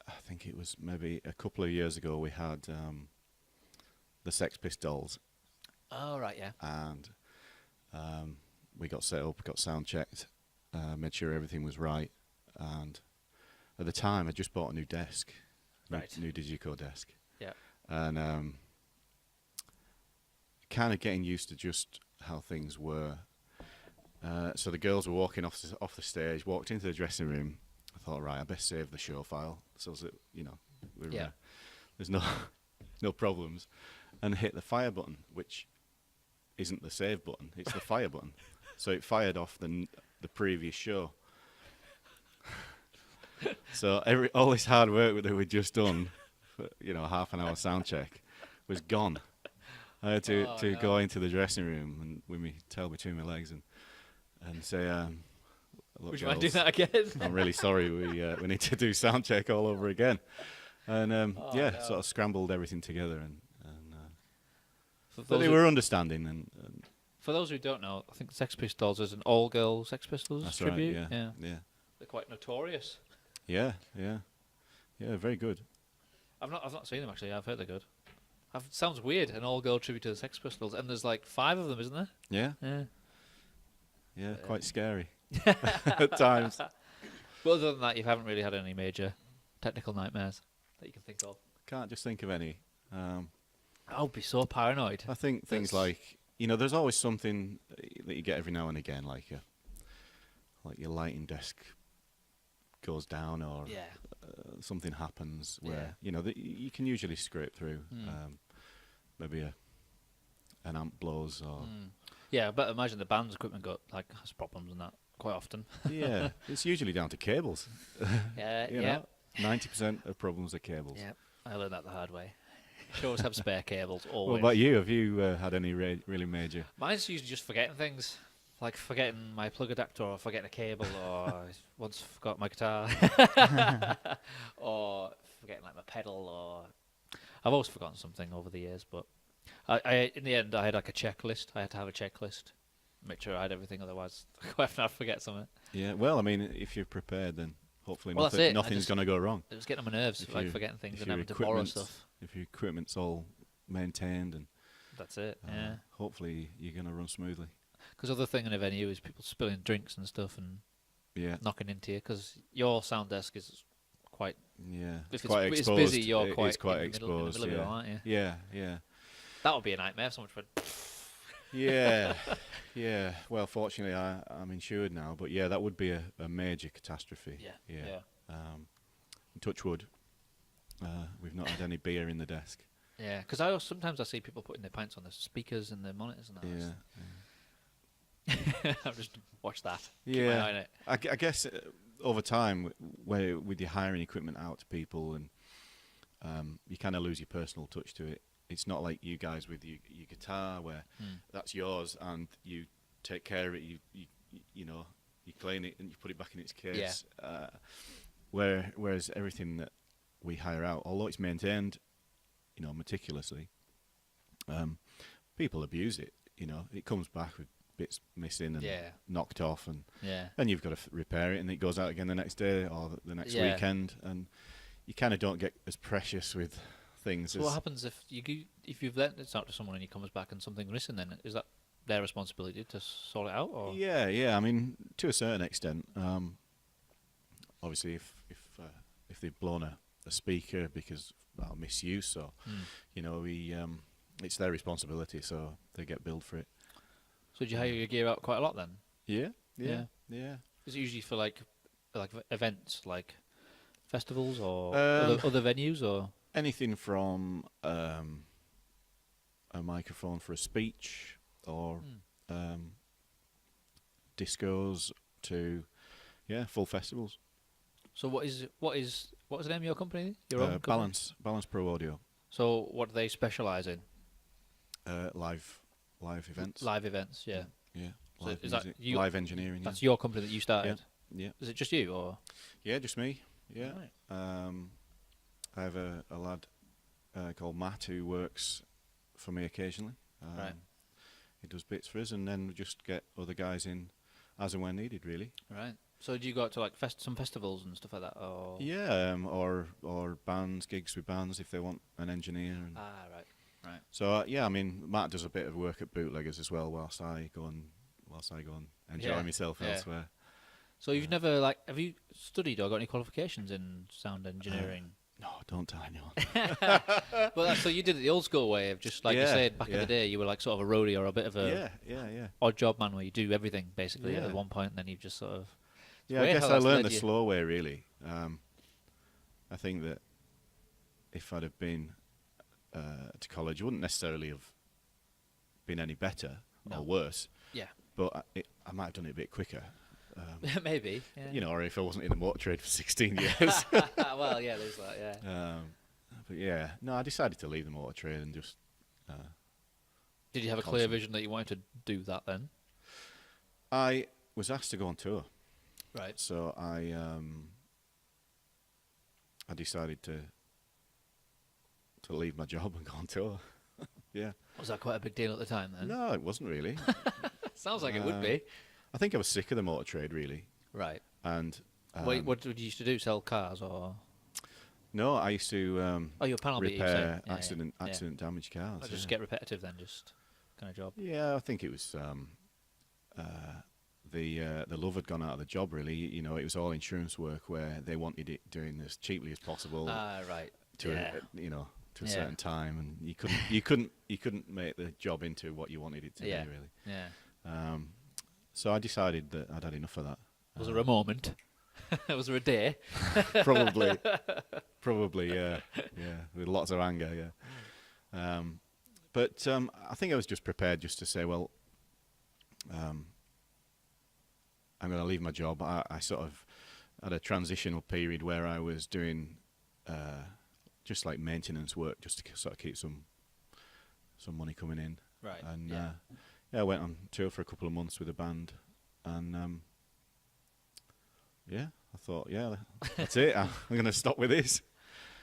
I think it was maybe a couple of years ago, we had the Sex Pistols, Oh right, yeah. and we got set up, got sound checked, made sure everything was right, and at the time I just bought a new desk, Right. new Digico desk, Yeah. and kind of getting used to just how things were. So the girls were walking off the stage, walked into the dressing room. I thought, right, I best save the show file so that we're, Yeah. there's no problems, and hit the fire button, which isn't the save button; it's the fire button. So it fired off the previous show. So all this hard work that we'd just done, for, half an hour sound check, was gone. I had to go into the dressing room and with my tail between my legs and say, look, Would you mind girls, doing that again? I'm really sorry. We need to do sound check all over again. And sort of scrambled everything together and For but they those were understanding and For those who don't know, I think the Sex Pistols is an all-girl Sex Pistols that's tribute. right. Yeah. They're quite notorious. Yeah. Very good. I've not seen them actually. I've heard they're good. Sounds weird, an all-girl tribute to the Sex Pistols, and there's like 5 of them, isn't there? Yeah. Yeah. Quite scary at times. But other than that, you haven't really had any major technical nightmares that you can think of. Can't just think of any. I would be so paranoid. I think things That's- like there's always something that you get every now and again, like your lighting desk goes down or Yeah. something happens where you can usually scrape through. Maybe an amp blows or Yeah, but imagine the band's equipment has problems and that quite often. yeah, it's usually down to cables. Yeah. 90% of problems are cables. Yeah. I learned that the hard way. Should always have spare cables, What always. about you? Have you had any really major? Mine's usually just forgetting things. Like forgetting my plug adapter or forgetting a cable or I once forgot my guitar. Or forgetting like my pedal or... I've always forgotten something over the years, but I in the end I had like a checklist. I had to have a checklist. Make sure I had everything, otherwise I'd forget something. Yeah, well, I mean, if you're prepared, then hopefully Well, that's it. I nothing's just- going to go wrong. It was getting on my nerves, If like you- forgetting things if and your having to borrow equipment's- stuff. If your equipment's all maintained and That's it, yeah. hopefully you're going to run smoothly. Because other thing in a venue is people spilling drinks and stuff and Yeah, knocking into you, because your sound desk is quite... yeah. If quite it's exposed. busy, you're It quite, is quite in the middle exposed. of it Yeah. all, aren't you? Yeah. That would be a nightmare if someone went... Yeah. Well, fortunately, I'm insured now, but yeah, that would be a major catastrophe. Yeah. Touch wood. We've not had any beer in the desk. Yeah, because sometimes I see people putting their pints on the speakers and the monitors and that. Yeah. I've just watched that. Keep my eye on it. I guess over time, with your hiring equipment out to people, and you kind of lose your personal touch to it. It's not like you guys with your guitar, where that's yours and you take care of it. You clean it and you put it back in its case. Whereas everything that we hire out, although it's maintained, meticulously, people abuse it. It comes back with bits missing and knocked off, and you've got to repair it, and it goes out again the next day or the next weekend, and you kind of don't get as precious with things. So what happens if you've lent it out to someone and he comes back and something's missing? Then is that their responsibility to sort it out? Or Yeah. I mean, to a certain extent. Obviously, if they've blown a speaker because misuse, or it's their responsibility, so they get billed for it. So do you hire your gear out quite a lot then? Yeah. Is it usually for like events, like festivals or Um, other venues, or? Anything from a microphone for a speech, or discos, to full festivals. So what is the name of your company? Your own company? Balance Pro Audio. So what do they specialise in? Live events. Live events, yeah. Yeah. So Live is that music, you? live engineering. That's your company that you started. Yeah. Is it just you or? Yeah, just me. Yeah. Right. I have a lad called Matt who works for me occasionally. Right. He does bits for us, and then we just get other guys in as and when needed, really. Right. So do you go out to like some festivals and stuff like that, or? Yeah, or gigs with bands if they want an engineer. And Right. so yeah, I mean, Matt does a bit of work at Bootleggers as well, whilst I go and enjoy myself elsewhere. So you've never have you studied or got any qualifications in sound engineering? No, don't tell anyone. Well, so you did it the old school way of just like you said back in the day. You were like sort of a roadie or a bit of a odd job man where you do everything basically at one point, and then you've just sort of. Yeah, I guess I learned the slow way really. I think that if I'd have been to college, I wouldn't necessarily have been any better or worse. Yeah. But I might have done it a bit quicker. Maybe. Yeah. You know, or if I wasn't in the motor trade for 16 years. Well, yeah, there's that, yeah. But yeah, no, I decided to leave the motor trade and just. Did you have a clear vision that you wanted to do that then? I was asked to go on tour. Right. So I decided to leave my job and go on tour. Yeah. Was that quite a big deal at the time then? No, it wasn't really. Sounds like it would be. I think I was sick of the motor trade, really. Right. And wait, what did you used to do? Sell cars or? No, I used to you're a panel beater, repair accident damaged cars. Just get repetitive then, just kind of job. Yeah, I think it was the love had gone out of the job. Really, you know, it was all insurance work where they wanted it doing as cheaply as possible. Right. To a certain time, and you couldn't make the job into what you wanted it to be, really. Yeah. So I decided that I'd had enough of that. Was there a moment? Was there a day? Probably, yeah, with lots of anger, yeah. But I think I was just prepared just to say, well, I'm going to leave my job. I sort of had a transitional period where I was doing just like maintenance work, just to sort of keep some money coming in. Right. And I went on tour for a couple of months with a band, and I thought, that's it. I'm going to stop with this.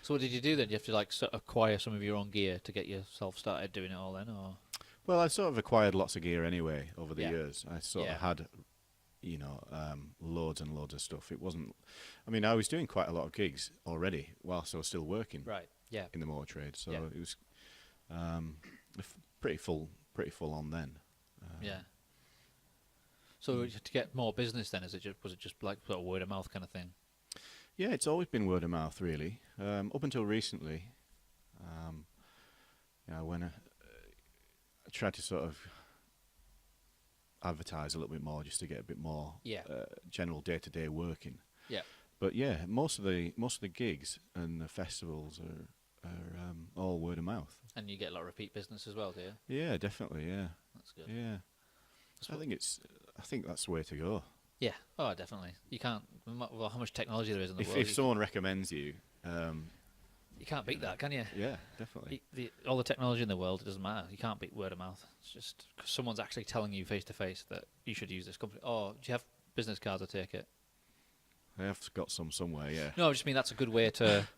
So what did you do then? Did you have to like sort of acquire some of your own gear to get yourself started doing it all then, or? Well, I sort of acquired lots of gear anyway over the years. I sort of had, loads and loads of stuff. It wasn't. I mean, I was doing quite a lot of gigs already whilst I was still working. Right. Yeah. In the motor trade, so it was pretty full on then. Yeah. So to get more business then, was it just like sort of word of mouth kind of thing? Yeah, it's always been word of mouth really. Up until recently, when I tried to sort of advertise a little bit more, just to get a bit more general day-to-day working. Yeah. But yeah, most of the gigs and the festivals are all word of mouth. And you get a lot of repeat business as well, do you? Yeah, definitely. Yeah. That's good. Yeah. I think that's the way to go. Yeah. Oh, definitely. You can't. Well, how much technology there is in the world. If someone recommends you, you can't beat that, can you? Yeah, definitely. All the technology in the world, it doesn't matter. You can't beat word of mouth. It's just 'cause someone's actually telling you face to face that you should use this company. Oh, do you have business cards? I take it. I have got some somewhere. Yeah. No, I just mean that's a good way to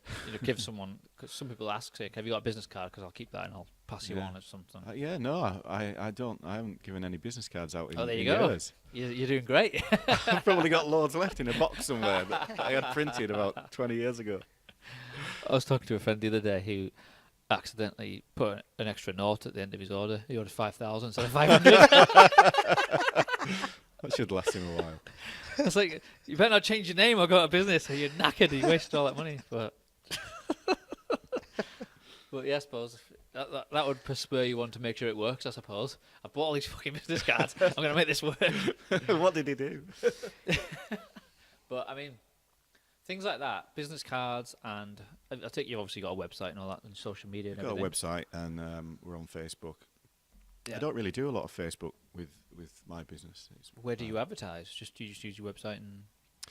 give someone. Cause some people ask, say, "Have you got a business card? Because I'll keep that and I'll pass you on or something." No, I don't. I haven't given any business cards out in there you go. years. You're doing great. I've probably got loads left in a box somewhere that I had printed about 20 years ago. I was talking to a friend the other day who accidentally put an extra note at the end of his order. He ordered 5,000 instead of 500. That should last him a while. I was like, you better not change your name or go out of business or you're knackered. You wasted all that money. But yeah, I suppose that would spur you on to make sure it works, I suppose. I bought all these fucking business cards. I'm going to make this work. What did he do? But, I mean, things like that, business cards, and I think you've obviously got a website and all that and social media and everything. Got a website and we're on Facebook. Yeah. I don't really do a lot of Facebook with my business. Where do you advertise? Do you just use your website and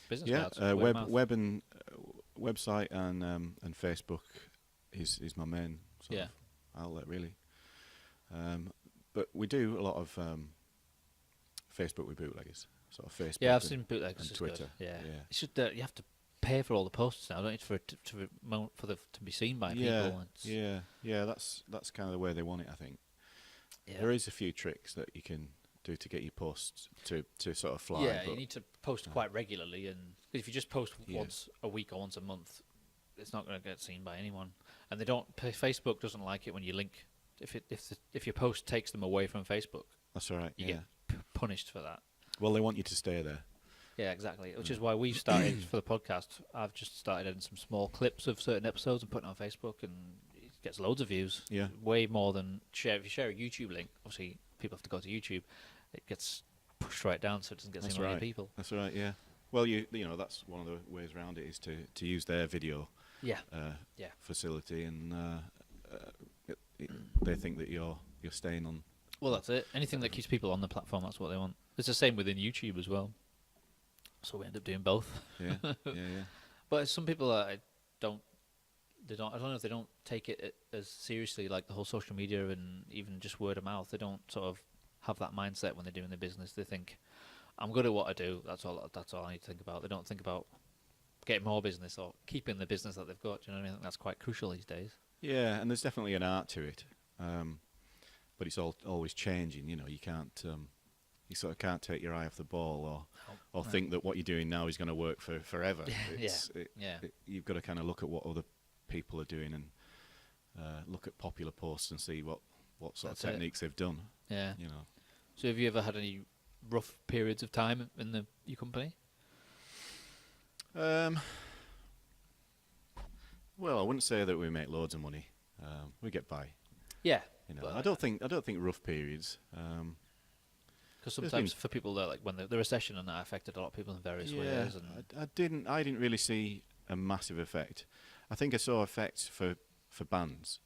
business cards? Web and website and Facebook is my main sort of outlet really. But we do a lot of Facebook with bootleggers, sort of Facebook. Yeah, I've seen bootleggers. and It's Twitter. Good. Yeah. Yeah. It's just you have to pay for all the posts now, don't you, for it to be seen by people. Yeah. That's kind of the way they want it, I think. Yeah. There is a few tricks that you can do to get your posts to sort of fly. Yeah, but you need to post quite regularly, and if you just post once a week or once a month, it's not going to get seen by anyone. And they don't. Facebook doesn't like it when you link. If your post takes them away from Facebook, That's all right. you Yeah. get punished for that. Well, they want you to stay there. Yeah, exactly. Which is why we've started for the podcast. I've just started adding some small clips of certain episodes and putting it on Facebook, and it gets loads of views. Yeah. Way more than share. If you share a YouTube link, obviously people have to go to YouTube. It gets pushed right down, so it doesn't get seen by many people. That's right. Yeah. Well, you know that's one of the ways around it is to use their video Yeah. facility, and they think that you're staying on. Well, that's it. Anything that keeps people on the platform, that's what they want. It's the same within YouTube as well. So we end up doing both. Yeah. Yeah. But some people I don't know if they don't take it as seriously, like the whole social media and even just word of mouth. They don't sort of have that mindset when they're doing their business. They think, I'm good at what I do. That's all I need to think about. They don't think about getting more business or keeping the business that they've got. Do you know what I mean? I think that's quite crucial these days. Yeah, and there's definitely an art to it, but it's always changing. You know, you can't, you sort of can't take your eye off the ball or think that what you're doing now is going to work for forever. You've got to kind of look at what other people are doing and look at popular posts and see what sort of techniques they've done. Yeah. You know. So have you ever had any rough periods of time in your company? Well, I wouldn't say that we make loads of money. We get by. Yeah. You know, I don't think rough periods. Because sometimes for people that like when the recession and that affected a lot of people in various ways. And I didn't really see a massive effect. I think I saw effects for bands.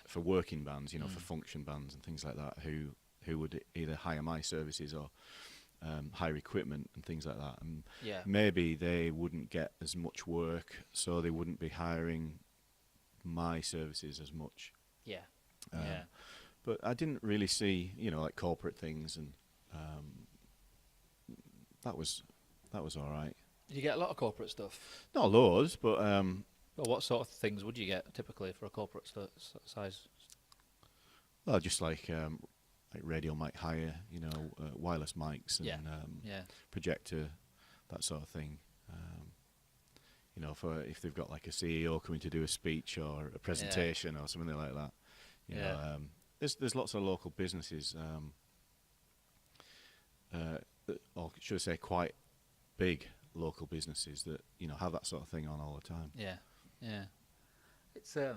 For working bands, you know, for function bands and things like that, who would either hire my services or hire equipment and things like that. And maybe they wouldn't get as much work, so they wouldn't be hiring my services as much. But I didn't really see, you know, like corporate things, and that was all right. Did you get a lot of corporate stuff? Not loads, but Well, what sort of things would you get typically for a corporate size? well, just like radio mic hire, you know, wireless mics and projector, that sort of thing. You know, for if they've got like a CEO coming to do a speech or a presentation or something like that. You know, there's lots of local businesses, or should I say, quite big local businesses that have that sort of thing on all the time. Yeah. It's it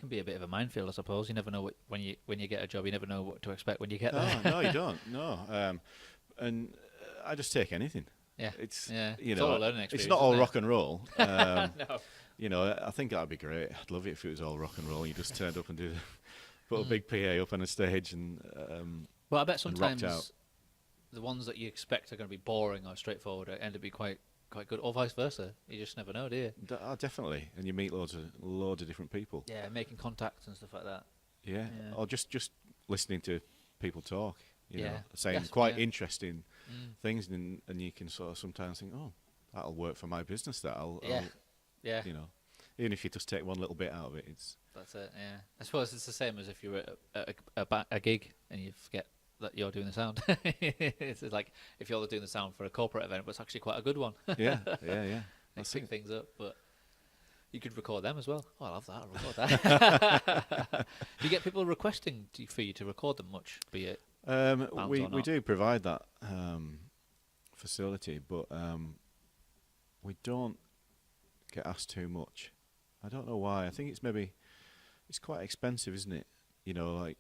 can be a bit of a minefield, I suppose. You never know when you get a job. You never know what to expect when you get there. No, you don't. No, and I just take anything. Yeah, it's it's all a learning experience. It's not all isn't rock and roll. No. You know, I think that'd be great. I'd love it if it was all rock and roll. You just turned up and put a big PA up on a stage and well, I bet sometimes out. The ones that you expect are going to be boring or straightforward end up being quite good, or vice versa. You just never know, do you? Definitely, and you meet loads of different people. Yeah, making contacts and stuff like that. Yeah, or just listening to people talk. You know, saying Yes, quite interesting things, and you can sort of sometimes think, oh, that'll work for my business. That'll you know, even if you just take one little bit out of it, that's it. Yeah, I suppose it's the same as if you're at a gig and you forget that you're doing the sound. It's like if you're doing the sound for a corporate event, but it's actually quite a good one. yeah. They That's pick it. things up, but you could record them as well. Oh, I'll have that. I'll record that. Do you get people requesting for you to record them much? Be it we do provide that facility, but we don't get asked too much. I don't know why. I think it's quite expensive, isn't it? You know, like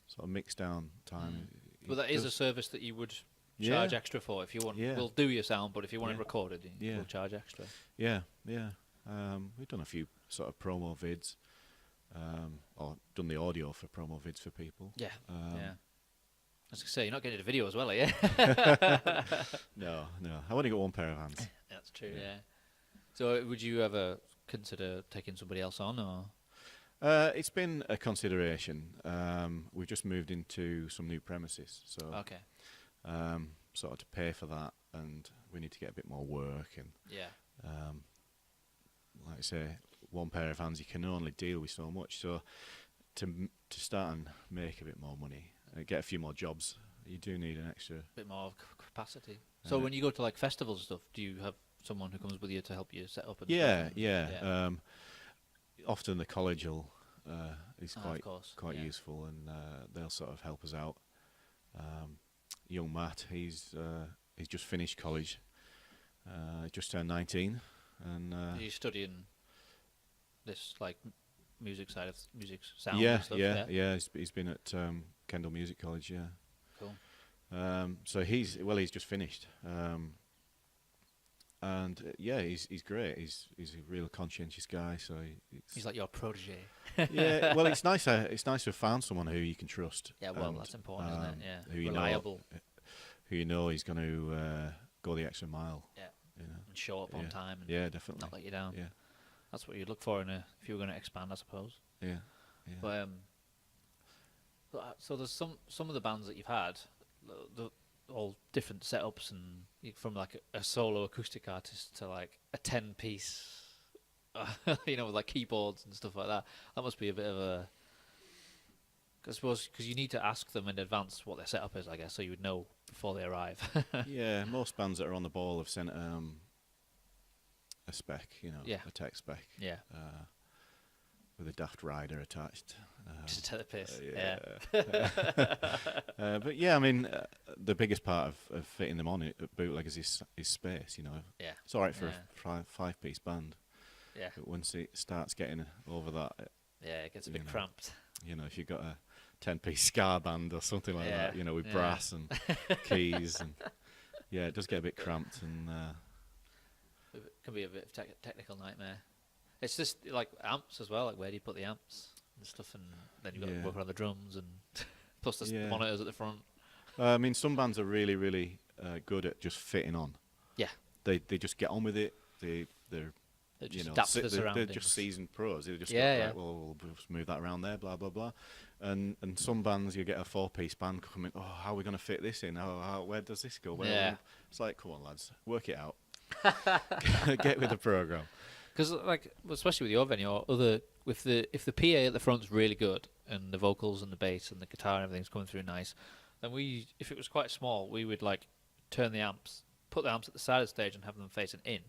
sort of mix down time. But that is a service that you would charge extra for if you want. We'll do your sound, but if you want it recorded, we'll charge extra. Yeah. We've done a few sort of promo vids, or done the audio for promo vids for people. Yeah. I was going to say, you're not getting a video as well, are you? No. I've only got one pair of hands. That's true, yeah. So would you ever consider taking somebody else on, or? It's been a consideration. We've just moved into some new premises, so Okay. sort of to pay for that, and we need to get a bit more work. And Yeah. like I say, one pair of hands, you can only deal with so much. So to start and make a bit more money, get a few more jobs, you do need an extra. Bit more capacity. So when you go to like festivals and stuff, do you have someone who comes with you to help you set up? And Yeah, stuff? yeah. Often the college is Of course, quite yeah. useful, and they'll sort of help us out. Young Matt, he's just finished college, just turned 19, and Are you studying this like music side of music sound? yeah, and stuff? yeah. He's been at Kendal Music College, yeah. Cool. So he's just finished, and he's great. He's a real conscientious guy. So He's like your protege. yeah. Well, it's nice. It's nice to have found someone who you can trust. Yeah, well, and, that's important, isn't it? Yeah, who you reliable. who you know is going to go the extra mile. Yeah, You know. and show up on Yeah. time and Yeah, definitely. not let you down. Yeah, That's what you look for if you were going to expand, I suppose. yeah, yeah. But so there's some of the bands that you've had, all different setups, and from like a solo acoustic artist to like a 10-piece, with like keyboards and stuff like that. That must be a bit of a, I suppose, because you need to ask them in advance what their setup is, I guess, so you would know before they arrive. Yeah, most bands that are on the ball have sent a spec, Yeah. a tech spec, Yeah, with a Daft Rider attached. just to take the piss. Yeah. Yeah. But yeah, I mean, the biggest part of fitting them on at Bootleggers is space. Yeah. It's all right for Yeah. a five-piece band, Yeah. but once it starts getting over that, Yeah, it gets a bit You know. cramped. if you've got a 10-piece ska band or something like Yeah. that, with Yeah. brass and keys, and yeah, it does get a bit cramped. And It can be a bit of technical nightmare. It's just like amps as well. Like, where do you put the amps and stuff? And then you've got Yeah. to work on the drums and plus the Yeah. monitors at the front. I mean, some bands are really, really good at just fitting on. Yeah. They just get on with it. They're They just adapt to the they're surroundings. just seasoned pros. They just Yeah, go, yeah. right, well, we'll just move that around there, blah blah blah. And some bands, you get a 4-piece band coming. Oh, how are we going to fit this in? Where does this go? Yeah. It's like, come on, lads, work it out. Get with the program. Because, like, especially with your venue or other, if the PA at the front's really good and the vocals and the bass and the guitar and everything's coming through nice, then if it was quite small, we would like turn the amps, put the amps at the side of the stage and have them facing in,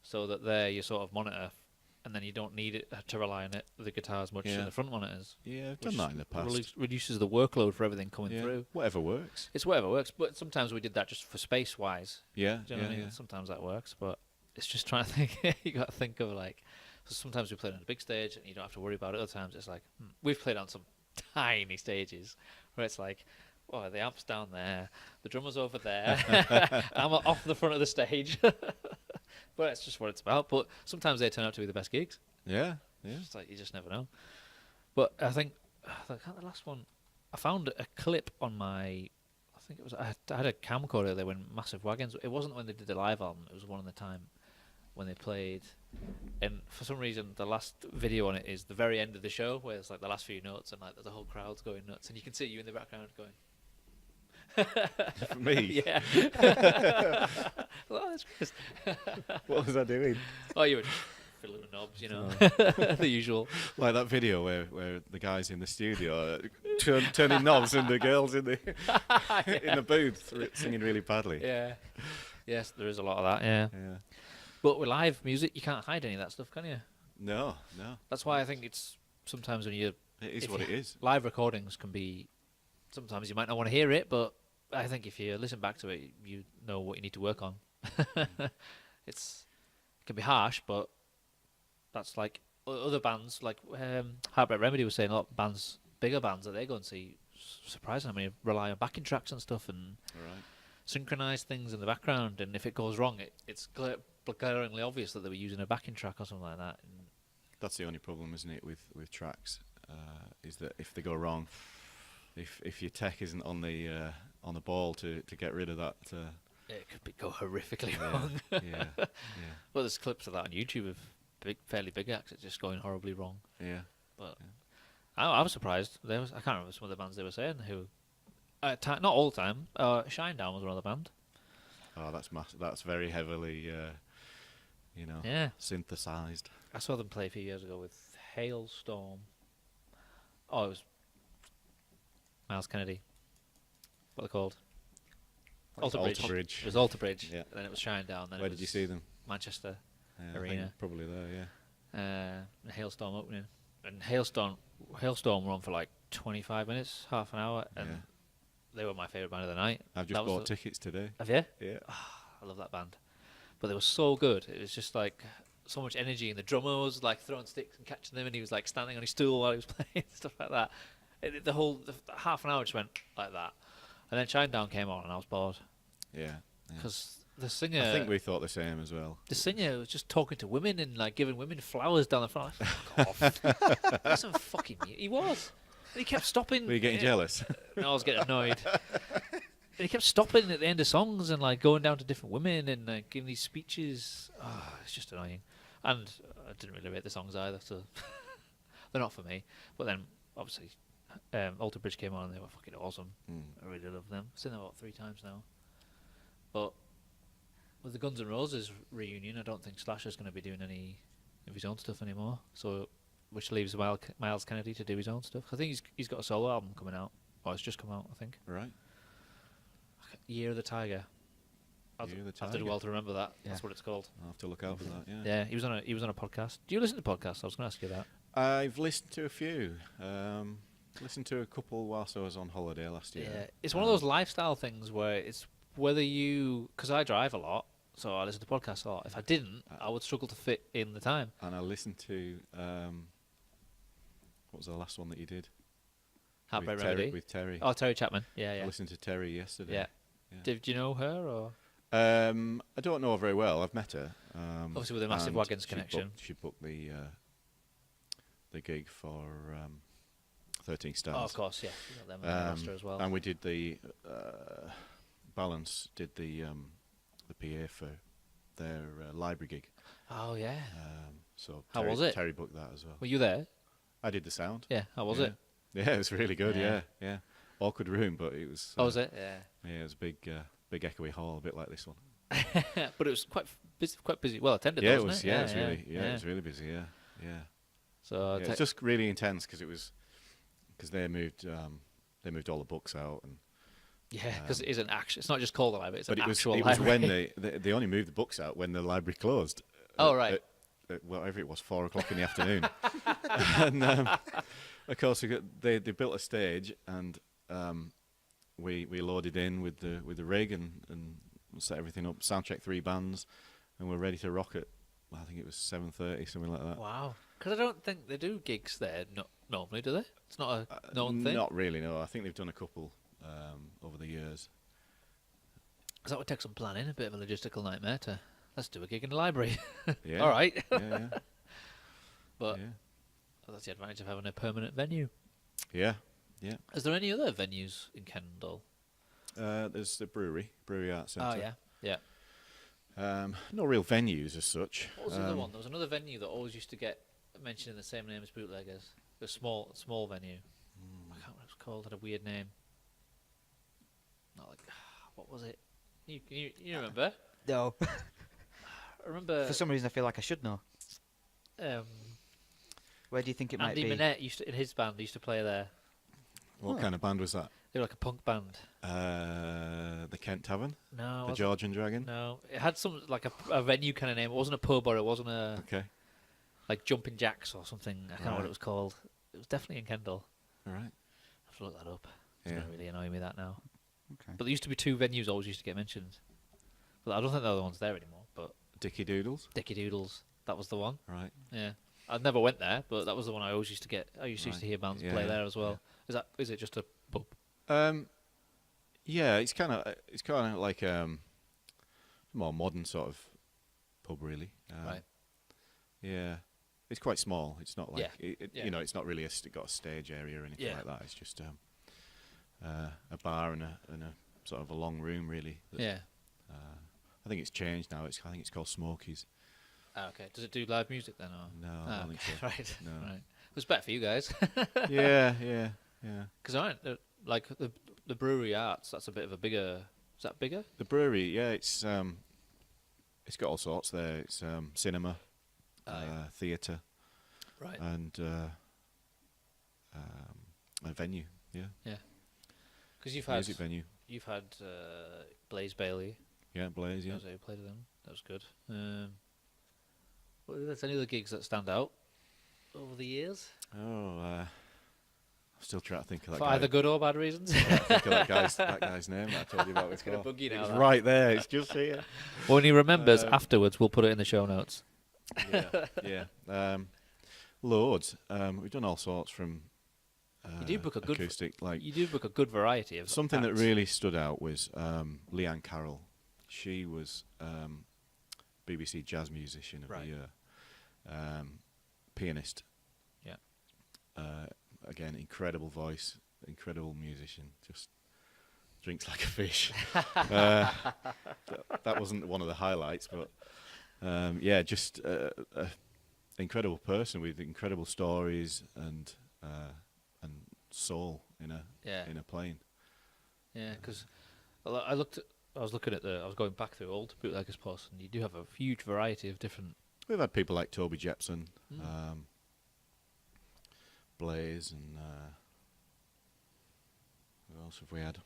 so that they're your sort of monitor, and then you don't need it to rely on the guitar as much Yeah. in the front monitors. Yeah, I've which done that in the past. Reduces the workload for everything coming Yeah, through. whatever works. It's whatever works, but sometimes we did that just for space wise. Yeah, Do you know what I mean? yeah. Sometimes that works, but it's just trying to think. You got to think of like. So sometimes we played on a big stage and you don't have to worry about it. Other times it's like we've played on some tiny stages where it's like, oh, the amp's down there, the drummer's over there, I'm off the front of the stage. But it's just what it's about. But sometimes they turn out to be the best gigs. Yeah, yeah. It's like you just never know. But I think the last one, I found a clip on my. I think it was I had a camcorder there when Massive Wagons. It wasn't when they did the live album. It was one of the time when they played. And for some reason, the last video on it is the very end of the show, where it's like the last few notes, and like the whole crowd's going nuts, and you can see you in the background going. For me? Yeah. Oh, that's Chris. What was I doing? Oh, you were just fiddling with knobs, the usual. Like that video where the guy's in the studio turning knobs and the girls in the in the booth singing really badly. Yeah. Yes, there is a lot of that. Yeah. Yeah. But with live music, you can't hide any of that stuff, can you? No. That's why I think it's sometimes when you It is if what you- it is. live recordings can be. Sometimes you might not want to hear it, but I think if you listen back to it, you know what you need to work on. It can be harsh, but that's like other bands, like Heartbreak Remedy was saying. A lot of bands, bigger bands that they go and see, surprising how many rely on backing tracks and stuff and All right. synchronize things in the background. And if it goes wrong, it's glaringly obvious that they were using a backing track or something like that. And That's the only problem, isn't it, with tracks? Is that if they go wrong, if your tech isn't on the ball to get rid of that it could go horrifically Yeah, wrong. yeah, Well, there's clips of that on YouTube of fairly big acts just going horribly wrong. yeah. But I was surprised. I can't remember some of the bands they were saying who, not all the time. Shinedown was another band. Oh, that's very heavily, Yeah, synthesized. I saw them play a few years ago with Hailstorm. Oh, it was Miles Kennedy. What are they called? Alter Bridge. Alter Bridge. It was Alter Bridge. Yeah. And then it was Shinedown. Then Where it did you was see them? Manchester. Yeah, I Arena. think probably there, yeah. Hailstorm opening. And Hailstorm were on for like 25 minutes, half an hour, and Yeah. they were my favourite band of the night. I've That just was bought tickets today. Have you? Yeah. I love that band. But they were so good. It was just like so much energy, and the drummer was like throwing sticks and catching them, and he was like standing on his stool while he was playing, stuff like that. The half an hour just went like that. And then Shinedown came on, and I was bored. Yeah. Because the singer... I think we thought the same as well. The singer was just talking to women and like giving women flowers down the front. Fuck off. He wasn't fucking me. He was. And he kept stopping. Were you getting jealous? No, I was getting annoyed. And he kept stopping at the end of songs and like going down to different women and like giving these speeches. Oh, it's just annoying. And I didn't really rate the songs either, so they're not for me. But then obviously Alter Bridge came on and they were fucking awesome. I really love them. I've seen them about 3 times now. But with the Guns N' Roses reunion, I don't think Slasher's going to be doing any of his own stuff anymore. So, which leaves Miles Kennedy to do his own stuff. I think he's got a solo album coming out. Or it's just come out, I think. Right. Year of the Tiger. Year of the I did Tiger. well to remember that. Yeah. That's what it's called. I'll have to look out for that, yeah. Yeah, he was on a podcast. Do you listen to podcasts? I was going to ask you that. I've listened to a few. Listened to a couple whilst I was on holiday last year. Yeah, it's one of those lifestyle things where it's whether you... Because I drive a lot, so I listen to podcasts a lot. If I didn't, I would struggle to fit in the time. And I listened to... what was the last one that you did? Heartbreak with Remedy. With Terry. Oh, Terry Chapman. Yeah, I yeah. listened to Terry yesterday. Yeah. Yeah. Did you know her or... I don't know her very well. I've met her. Obviously with a massive and Wagons she connection. She booked the gig for 13 Stars. Oh, of course, yeah. You got them on the roster as well. And we did the Balance did the PA for their library gig. Oh, yeah. So How Terry, was it? Terry booked that as well. Were you there? I did the sound. Yeah, how was yeah. it? Yeah, it was really good. Yeah. Yeah. Awkward room, but it was. Oh, was it? Yeah. Yeah, it was a big echoey hall, a bit like this one. But it was quite busy. Well attended, Yeah, it wasn't was. it? Yeah, it was really busy. Yeah. So It's just really intense because they moved all the books out and. yeah, because it is an action. It's not just called a library. It's But an it was actual it was library. when they only moved the books out when the library closed. Oh, right. At whatever it was, 4:00 in the afternoon. And of course they built a stage and we loaded in with the rig and set everything up. Soundcheck 3 bands, and we're ready to rock it. I think it was 7:30, something like that. Wow. Because I don't think they do gigs there normally, do they? It's not a known thing. Not really. No, I think they've done a couple over the years. Because that would take some planning, a bit of a logistical nightmare to let's do a gig in the library. Yeah. All right. Yeah. But yeah. that's the advantage of having a permanent venue. Yeah. Is there any other venues in Kendal? There's the Brewery Arts Centre. Oh, yeah. No real venues as such. What was the other one? There was another venue that always used to get mentioned in the same name as Bootleggers. A small venue. I can't remember what it was called. It had a weird name. Not like... What was it? You remember? No. I remember... For some reason, I feel like I should know. Where do you think it might Andy be? Minette in his band used to play there. What kind of band was that? They were like a punk band. The Kent Tavern? No, The Georgian Dragon? no. It had some like a venue kind of name. It wasn't a pub or it wasn't a Okay. like Jumping Jacks or something. I can't know what Right. it was called. It was definitely in Kendal. All right. I have to look that up. It's Yeah. gonna really annoy me that now. Okay. But there used to be 2 venues always used to get mentioned. But I don't think the other one's there anymore. But Dickie Doodles? Dicky Doodles, that was the one. Right. Yeah. I never went there, but that was the one I always used to get. I used to Right. hear bands Yeah, play there as well. yeah. Is it just a pub? Yeah, it's kind of like more modern sort of pub, really. Right. Yeah, it's quite small. It's not like Yeah. you know, it's not really got a stage area or anything Yeah. like that. It's just a bar and a sort of a long room, really. That's, Yeah. I think it's changed now. I think it's called Smokies. Okay. Does it do live music then? Or? No, I don't think so. Right. No. Right. It was better for you guys. Yeah. Because like the brewery arts, that's a bit of a bigger. Is that bigger? The brewery, yeah, it's got all sorts there. It's cinema, theatre, Right. and a venue. Yeah, Yeah. Because music venue. you've had Blaze Bailey. Yeah, Blaze. Yeah. That was how you played with them. That was good. What are there any other gigs that stand out over the years? Oh, I'm still trying to think of that For guy. either good or bad reasons. I think of that guy's name that I told you about It's before. gonna bug you now, It's that. right there. It's just here. When he remembers afterwards, we'll put it in the show notes. Yeah. Loads. We've done all sorts from You do book a good acoustic, like You do book a good variety of something that acts. really stood out was Leanne Carroll. She was BBC Jazz Musician of Right. the Year, pianist. Yeah. Again, incredible voice, incredible musician. Just drinks like a fish. That wasn't one of the highlights, but just a incredible person with incredible stories and soul in a playing. Yeah, because I was going back through old Bootleggers posts, and you do have a huge variety of different. We've had people like Toby Jepson, Blaze, and who else have we had?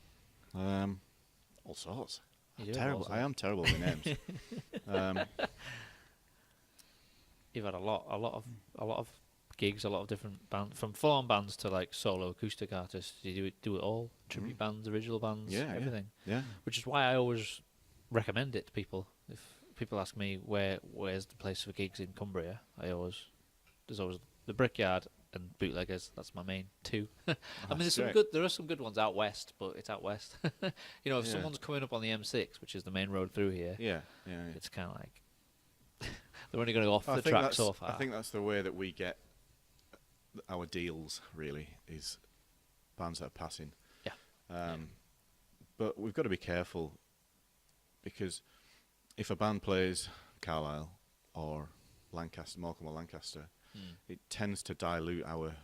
All sorts. You do have Terrible. all I am terrible with names. You've had a lot of gigs, a lot of different bands, from full-on bands to like solo acoustic artists. You do it all, tribute bands, original bands, Yeah, everything. Yeah. Which is why I always recommend it to people. If people ask me where's the place for gigs in Cumbria, there's always the Brickyard and Bootleggers. That's my main two. I mean, there are some good ones out west, but it's out west. If Yeah. someone's coming up on the M6, which is the main road through here, Yeah. it's kind of like they're only going to go off I the think track that's- so far. I think that's the way that we get our deals. Really, is bands that are passing. Yeah. But we've got to be careful, because if a band plays Carlisle or Lancaster, Morecambe or Lancaster, it tends to dilute our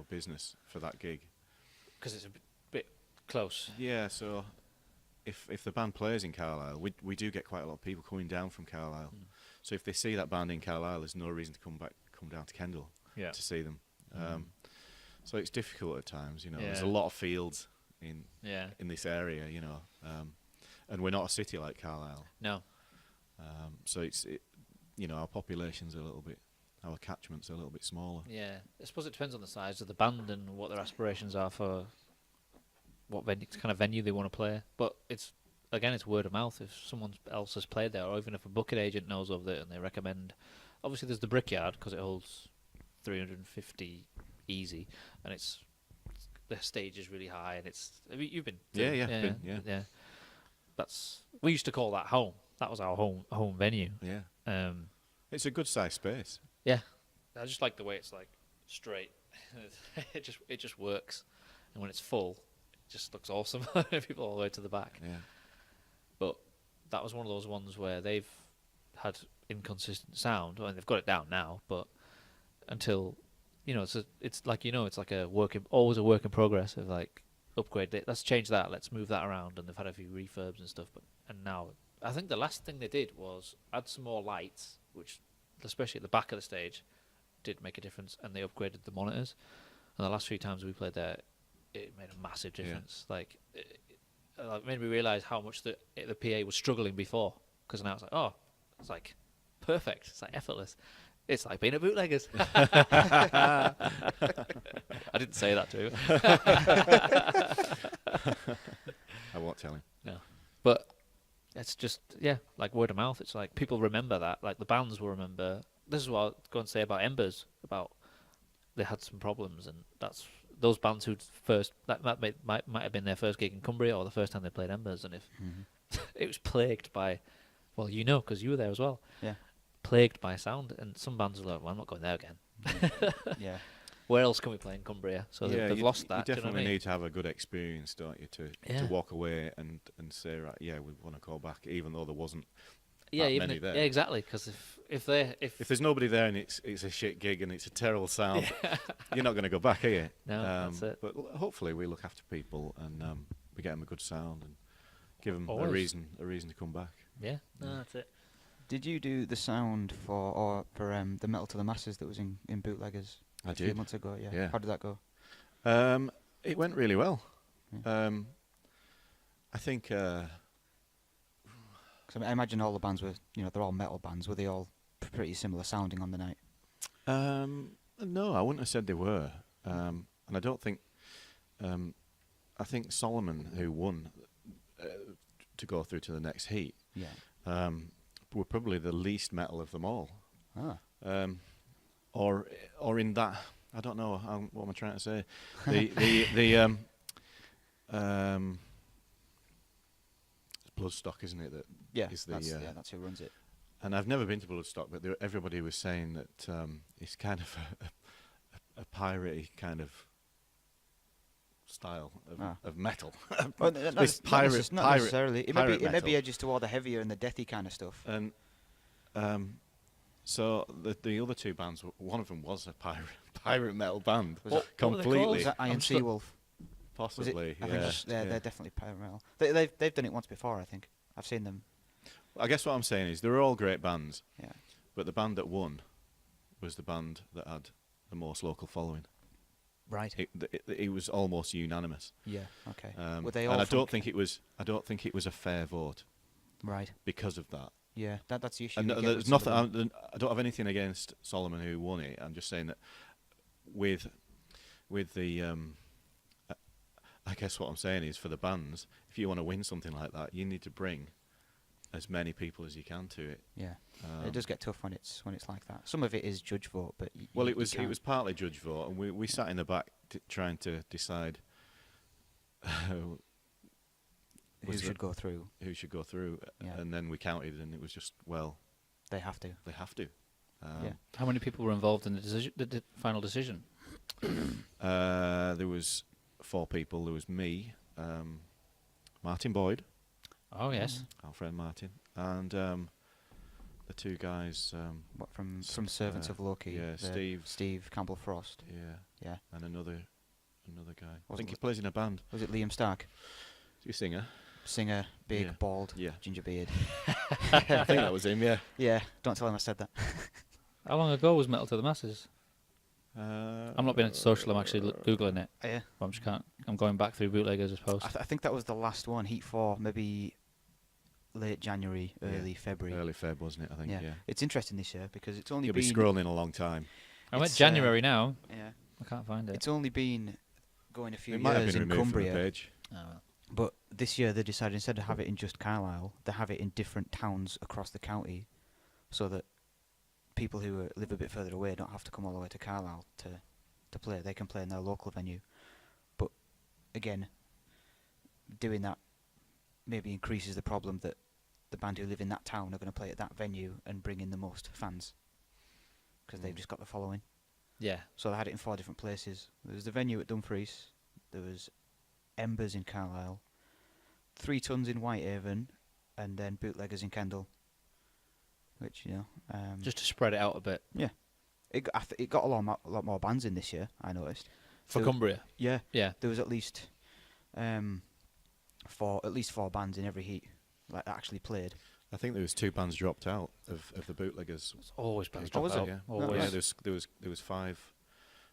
business for that gig. Because it's a bit close. Yeah, so if the band plays in Carlisle, we do get quite a lot of people coming down from Carlisle. So if they see that band in Carlisle, there's no reason to come down to Kendal to see them. So it's difficult at times, There's a lot of fields in this area, and we're not a city like Carlisle. No. So our population's a little bit, our catchment's a little bit smaller. Yeah, I suppose it depends on the size of the band and what their aspirations are for what kind of venue they want to play. But it's word of mouth. If someone else has played there, or even if a booking agent knows of it and they recommend. Obviously, there's the Brickyard because it holds 350 easy, and the stage is really high, and you've been to Yeah. yeah. We used to call that home. That was our home venue. Yeah. It's a good sized space. Yeah, I just like the way it's like straight. it just works, and when it's full, it just looks awesome. People all the way to the back. Yeah. But that was one of those ones where they've had inconsistent sound. Well, they've got it down now, but until it's like always a work in progress of like upgrade it. Let's change that. Let's move that around, and they've had a few refurbs and stuff. And now I think the last thing they did was add some more lights, which, especially at the back of the stage, did make a difference, and they upgraded the monitors. And the last few times we played there, it made a massive difference. Like, it made me realise how much the PA was struggling before, because now it's like perfect. It's like effortless. It's like being a Bootleggers. I didn't say that to him. I won't tell him. No, but it's just like word of mouth. It's like people remember that. Like the bands will remember. This is what I'll go and say about Embers. About they had some problems, and that's those bands who might have been their first gig in Cumbria or the first time they played Embers, and if it was plagued by, well, because you were there as well. Yeah. Plagued by sound, and some bands are like, well, I'm not going there again. Yeah. where else can we play in Cumbria? So they've you, lost that. You do you know what I definitely mean? need to have a good experience, don't you, to Yeah. walk away and say, right, yeah, we want to go back, even though there wasn't Yeah, that even many there. yeah, exactly. Because if If there's nobody there and it's a shit gig and it's a terrible sound, you're not going to go back, are you? No, that's it. But hopefully we look after people and we get them a good sound and give them a Always. reason to come back. yeah, no, that's it. Did you do the sound for the Metal to the Masses that was in Bootleggers I a few did. months ago? Yeah. Yeah. How did that go? It went really well. Yeah. I think 'Cause I imagine all the bands were, they're all metal bands. Were they all pretty similar sounding on the night? no, I wouldn't have said they were. And I don't think. I think Solomon, who won to go through to the next heat, Yeah. were probably the least metal of them all. Ah. Or in that, I don't know what am I trying to say. The it's Bloodstock, isn't it? That Yeah. is That's who runs it. and I've never been to Bloodstock, but everybody was saying that it's kind of a piratey kind of style of metal. Well, This pirate, not pirate, necessarily. It pirate may be metal. edges toward the heavier and the deathy kind of stuff. And so the other two bands, one of them was a pirate metal band, Was it- What were they called? completely, Was that Iron I'm Sea Wolf? possibly. I Yeah, think they're yeah. definitely pirate metal. They've done it once before. I think I've seen them. I guess what I'm saying is they're all great bands, Yeah. but the band that won was the band that had the most local following. Right. It was almost unanimous. Yeah. Okay. Were Were they and all I from don't think it was. I don't think it was a fair vote Right. because of that. Yeah. That's the issue. And you get there's with some of nothing. them. I don't have anything against Solomon who won it. I'm just saying that with the. I guess what I'm saying is for the bands, if you want to win something like that, you need to bring as many people as you can to it. Yeah. It does get tough when it's like that. Some of it is judge vote, but Well, you it was can't- partly judge vote, and we sat in the back trying to decide who was should go through. who should go through, Yeah. and then we counted, and it was just They have to. they have to. Yeah. How many people were involved in the decision? The final decision? There was 4 people. There was me, Martin Boyd, Oh yes. our friend Martin, and the 2 guys. What from Servants of Loki? yeah, Steve Campbell Frost. Yeah, Yeah. and another guy. I Wasn't think he it- plays in a band. Was it Liam Stark? Is he a singer? Singer, big, Yeah. bald, Yeah. ginger beard. I think that was him. Yeah. Yeah. Don't tell him I said that. How long ago was Metal to the Masses? I'm not being into social. I'm actually googling it. Yeah. I'm just can't. I'm going back through Bootleggers' post. I think that was the last one, Heat 4, maybe late January, early February. Early Feb, wasn't it? I think. Yeah. It's interesting this year because it's only You'll been be scrolling a long time. I went it's, January now. Yeah. I can't find it. It's only been going a few It might have years been in removed from the Cumbria, page. Oh, well. but this year they decided instead of have it in just Carlisle, they have it in different towns across the county, so that people who live a bit further away don't have to come all the way to Carlisle to play. They can play in their local venue. But again, doing that maybe increases the problem that the band who live in that town are going to play at that venue and bring in the most fans because they've just got the following. Yeah. So they had it in 4 different places. There was the venue at Dumfries, there was Embers in Carlisle, 3 Tons in Whitehaven, and then Bootleggers in Kendal. Which, Just to spread it out a bit it got a lot more bands in this year, I noticed. for So- Cumbria. Yeah, Yeah. there was at least 4 bands in every heat like that actually played. I think there was 2 bands dropped out of the Bootleggers. It's always bands Oh, drop was it? out. Yeah. Always. Yeah, there was 5,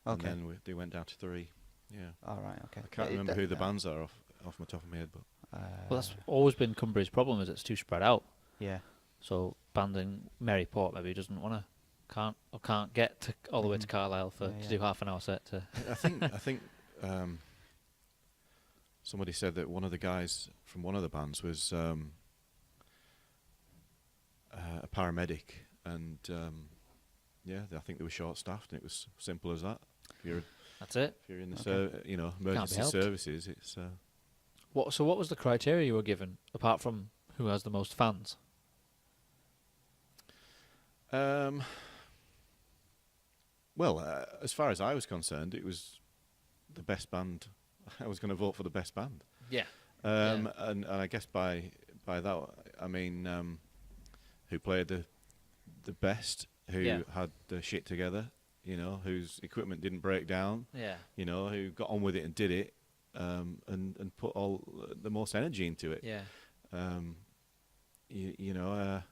Okay. and then they went down to 3. Yeah. All right. Okay. I can't remember who the bands are off my top of my head, but Well, that's always been Cumbria's problem, is it's too spread out. Yeah. So band in Maryport maybe doesn't want to, can't get to all the way to Carlisle Yeah, to yeah. do half an hour set. To I think somebody said that one of the guys from one of the bands was a paramedic, and I think they were short-staffed, and it was simple as that. that's it. If you're in the Okay. emergency helped. services, it's So what was the criteria you were given apart from who has the most fans? Well, as far as I was concerned, it was the best band. I was going to vote for the best band. Yeah. And I guess by that I mean who played the best, who Yeah. had the shit together, you know, whose equipment didn't break down, Yeah. you know, who got on with it and did it, and put all the most energy into it. Yeah. You know,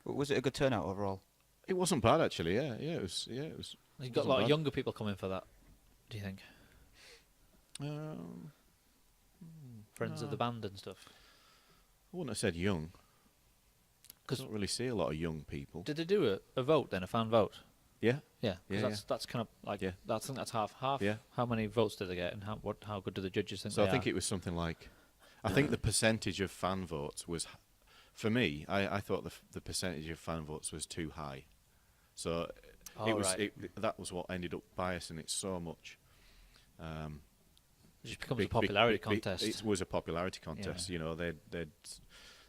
Was it a good turnout overall? it wasn't bad actually. Yeah, it was. You've got a wasn't lot of bad. younger people coming for that. Do you think? Um, Friends of no. the band and stuff. I wouldn't have said young. I 'Cause don't really see a lot of young people. did they do a vote then, a fan vote? Yeah, Yeah, 'cause Yeah, that's kind of like Yeah. I think that's half. Yeah. How many votes did they get, and how good do the judges think so they I think are? it was something like, I think the percentage of fan votes was, for me, I thought the percentage of fan votes was too high. So Oh, right. that was what ended up biasing it so much. It just becomes a popularity contest. It was a popularity contest. You know, they'd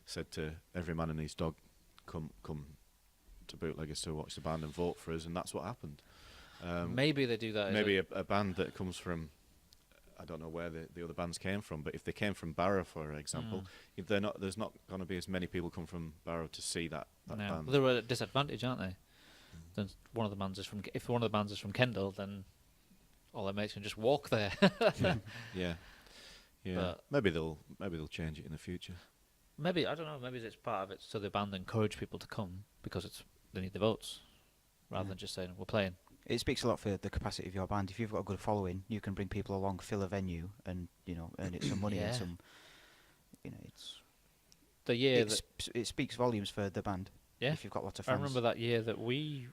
said to every man and his dog, come to Bootleggers to watch the band and vote for us, and that's what happened. Maybe they do that. as Maybe a band that comes from, I don't know where the other bands came from, but if they came from Barrow, for example, if they're not, there's not going to be as many people come from Barrow to see that no. band. They're at a disadvantage, aren't they? Then one of the bands is from. If one of the bands is from Kendal, then all their mates can just walk there. Yeah. But- Maybe they'll change it in the future. Maybe I don't know. Maybe it's part of it, so the band encourage people to come because they need the votes, rather than just saying we're playing. It speaks a lot for the capacity of your band. If you've got a good following, you can bring people along, fill a venue, and earn it some money Yeah. and some. It's The year it speaks volumes for the band. Yeah. If you've got lots of I fans. remember that year that we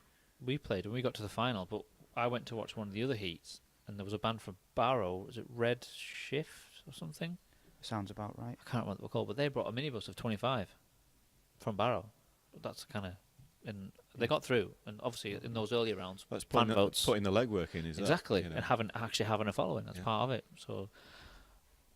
played and we got to the final, but I went to watch one of the other heats, and there was a band from Barrow. Was it Red Shift or something? Sounds about right. I can't remember what they're called, but they brought a minibus of 25 from Barrow. That's kind of, and they got through. And obviously, in those earlier rounds, That's fan putting votes the legwork in, is exactly, that? You know? and having a following. That's Yeah. part of it. So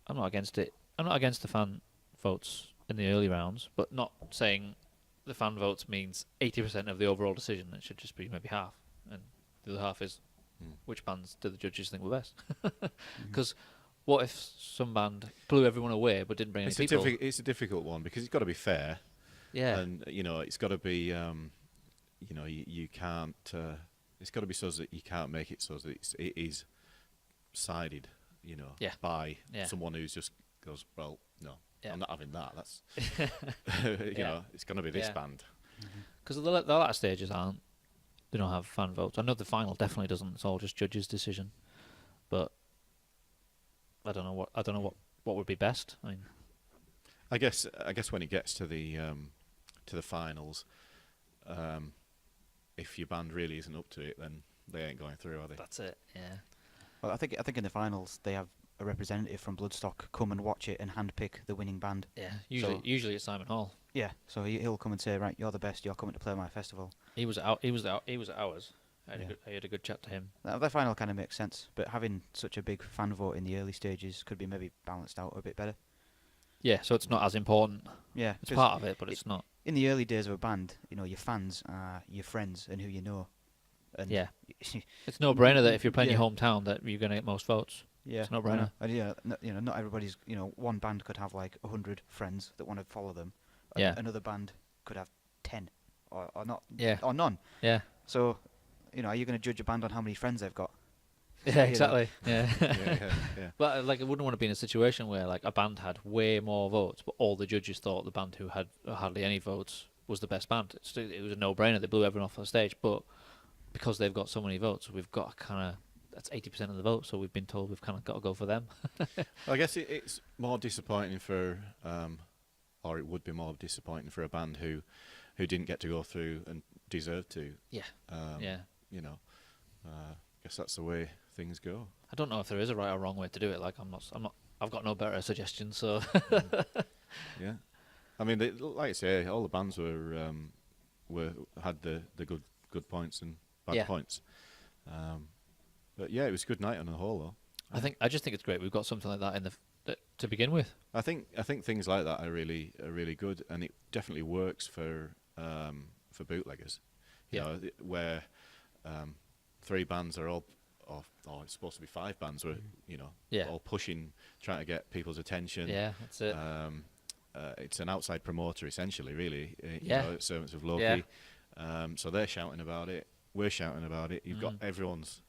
I'm not against it. I'm not against the fan votes in the early rounds, but not saying the fan votes means 80% of the overall decision. It should just be maybe half, and the other half is which bands do the judges think were best. Because what if some band blew everyone away but didn't bring any people? It's a difficult one because it's got to be fair. Yeah. And it's got to be, you can't. It's got to be so that you can't make it so that it is sided, Yeah. by Yeah. someone who's just goes, well, no, Yeah. I'm not having that. That's, Yeah. it's going to be this Yeah. band. Because the latter stages they don't have fan votes. I know the final definitely doesn't. It's all just judges' decision. But I don't know what would be best. I mean, I guess when it gets to the finals, if your band really isn't up to it, then they ain't going through, are they? that's it. Yeah. Well, I think in the finals they have a representative from Bloodstock come and watch it and handpick the winning band. Yeah. Usually it's Simon Hall. Yeah, so he'll come and say, right, you're the best. You're coming to play my festival. He was at ours. I had a good chat to him. That final kind of makes sense, but having such a big fan vote in the early stages could be maybe balanced out a bit better. Yeah. So it's not as important. Yeah, It's 'cause part of it, but it's not. in the early days of a band, your fans are your friends and who you know. And Yeah. It's no brainer that if you're playing Yeah. your hometown, that you're going to get most votes. yeah, It's no I know. brainer. And not everybody's. One band could have like 100 friends that want to follow them. and Yeah. Another band could have 10, or not. Yeah. Or none. Yeah. So, are you going to judge a band on how many friends they've got? Yeah. Exactly. Yeah. yeah. But I wouldn't want to be in a situation where like a band had way more votes, but all the judges thought the band who had hardly any votes was the best band. It was a no-brainer. They blew everyone off the stage, but because they've got so many votes, we've got that's 80% of the vote. So we've been told we've kind of got to go for them. I guess it's more disappointing for, or it would be more disappointing for a band who didn't get to go through and deserved to. Yeah. Yeah. I guess that's the way things go. I don't know if there is a right or wrong way to do it. Like I'm not. I've got no better suggestions. So Yeah, I mean, like I say, all the bands had the good points and bad Yeah. points. But yeah, it was a good night on the whole, though. I just think it's great. We've got something like that to begin with. I think things like that are really good, and it definitely works for bootleggers. You Yeah. know, where 3 bands are all, or it's supposed to be 5 bands, were Yeah. all pushing, trying to get people's attention. Yeah, that's it. It's an outside promoter essentially, really. Servants of Loki. So they're shouting about it. We're shouting about it. You've got everyone's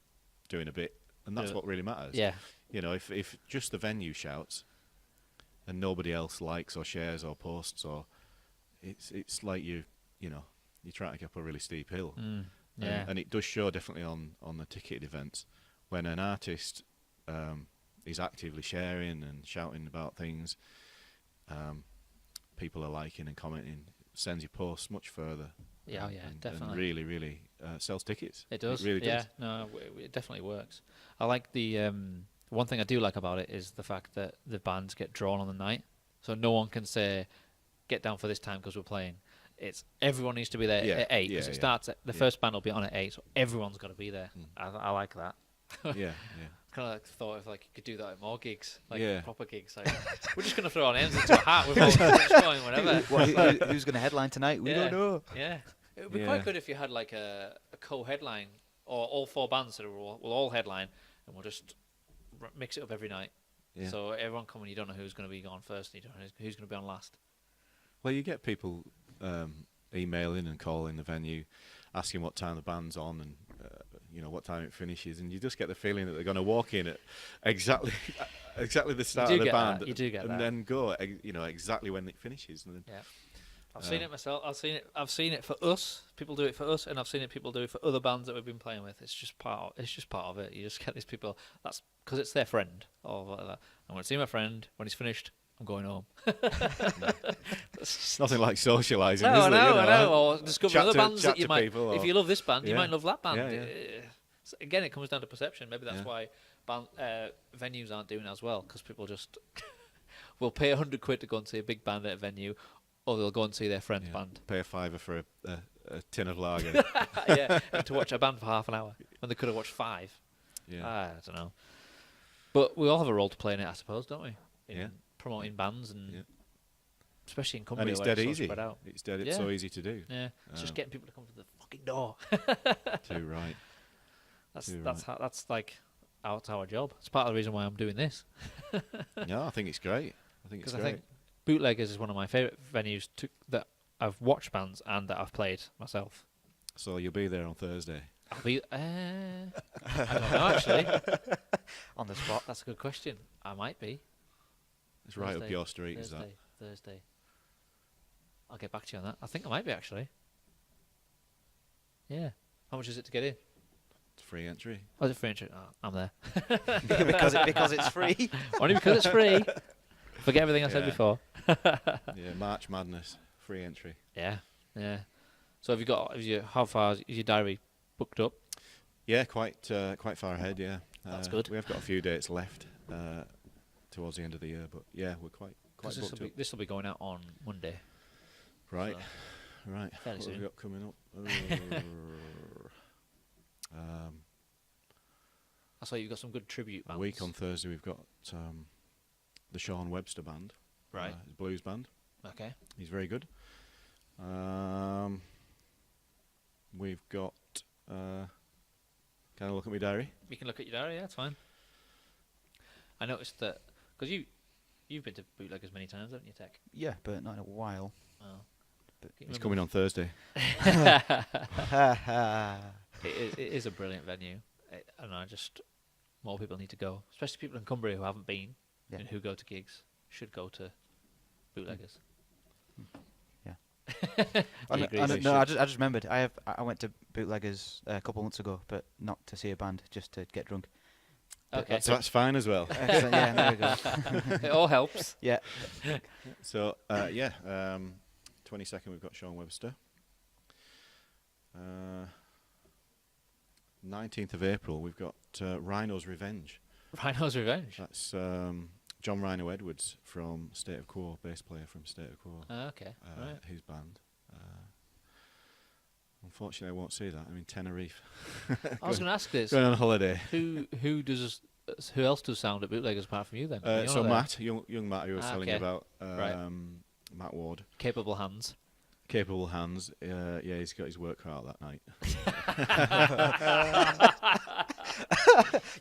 doing a bit, and that's what really matters. Yeah. If just the venue shouts, and nobody else likes or shares or posts, or it's like you're trying to get up a really steep hill. Yeah. And it does show definitely on the ticketed events when an artist is actively sharing and shouting about things. People are liking and commenting, sends your posts much further. Yeah, definitely. And really, really sells tickets. It does. It really does. No, it definitely works. I like the one thing I do like about it is the fact that the bands get drawn on the night, so no one can say get down for this time because we're playing. It's everyone needs to be there at 8 because it starts at the first band will be on at 8, so everyone's got to be there. I like that. Yeah. Kind of thought if you could do that at more gigs, proper gigs. We're just gonna throw our names into a hat. We're just going whatever. Who's going to headline tonight? We don't know. Yeah, it would be quite good if you had like a co-headline, or all 4 bands that will all headline, and we'll just mix it up every night. Yeah. So everyone coming, you don't know who's going to be on first, and you don't know who's going to be on last. Well, you get people emailing and calling the venue, asking what time the band's on and what time it finishes, and you just get the feeling that they're going to walk in at exactly the start of the band. You do get that. And then go exactly when it finishes. And then, I've seen it myself. I've seen it for us. People do it for us, and I've seen it people do it for other bands that we've been playing with. It's just part of it. You just get these people. That's because it's their friend or like that. I want to see my friend when he's finished. I'm going home. Nothing like socialising. No, is I there, know. Or discover other bands that you might. People, if you love this band, you might love that band. Yeah. So again, it comes down to perception. Maybe that's why venues aren't doing as well, because people just will pay £100 to go and see a big band at a venue, or they'll go and see their friend's band. Pay a £5 for a tin of lager. And to watch a band for half an hour when they could have watched 5. Yeah. I don't know. But we all have a role to play in it, I suppose, don't we? In promoting bands and especially in Cumbria, and it's where dead so easy. spread out. It's so easy to do. Yeah, it's just getting people to come to the fucking door. Too right. That's our job. It's part of the reason why I'm doing this. No, I think it's great. I think it's great. I think Bootleggers is one of my favourite venues that I've watched bands and that I've played myself. So you'll be there on Thursday. I'll be. I don't know actually. On the spot. That's a good question. I might be. It's right up your street, is that? Thursday. I'll get back to you on that. I think I might be actually. Yeah. How much is it to get in? It's free entry. Oh, is it free entry? Oh, I'm there. because it's free. Only because it's free. Forget everything I said before. March Madness, free entry. Yeah. So how far is your diary booked up? Yeah, quite far ahead. Yeah, that's good. We have got a few dates left towards the end of the year, but yeah, we're quite booked up. This will be going out on Monday. Right, so right. Fairly what soon. have we got coming up? I saw you've got some good tribute bands. A week on Thursday, we've got the Sean Webster band, right? Blues band. Okay. He's very good. We've got. Can I look at my diary? You can look at your diary. Yeah, it's fine. I noticed that because you've been to Bootleggers many times, haven't you, Tech? Yeah, but not in a while. Oh. He's coming on Thursday. It is a brilliant venue, and more people need to go, especially people in Cumbria who haven't been and who go to gigs should go to Bootleggers. I just remembered. I went to Bootleggers a couple of months ago, but not to see a band, just to get drunk. Okay, so that's fine as well. Excellent, yeah, there we go. It all helps. Yeah. So 22nd we've got Sean Webster. 19th of April we've got Rhino's Revenge. Rhino's Revenge. That's John Rhino Edwards from State of Quo, bass player from State of Quo. Okay, right. His band. Unfortunately, I won't see that. I'm in Tenerife. I was going to ask this. Going on holiday. Who else does sound at Bootleggers apart from you then? So Matt, young Matt, who I was telling you about, right. Matt Ward. Capable hands. Capable hands. Yeah, he's got his work cut out that night.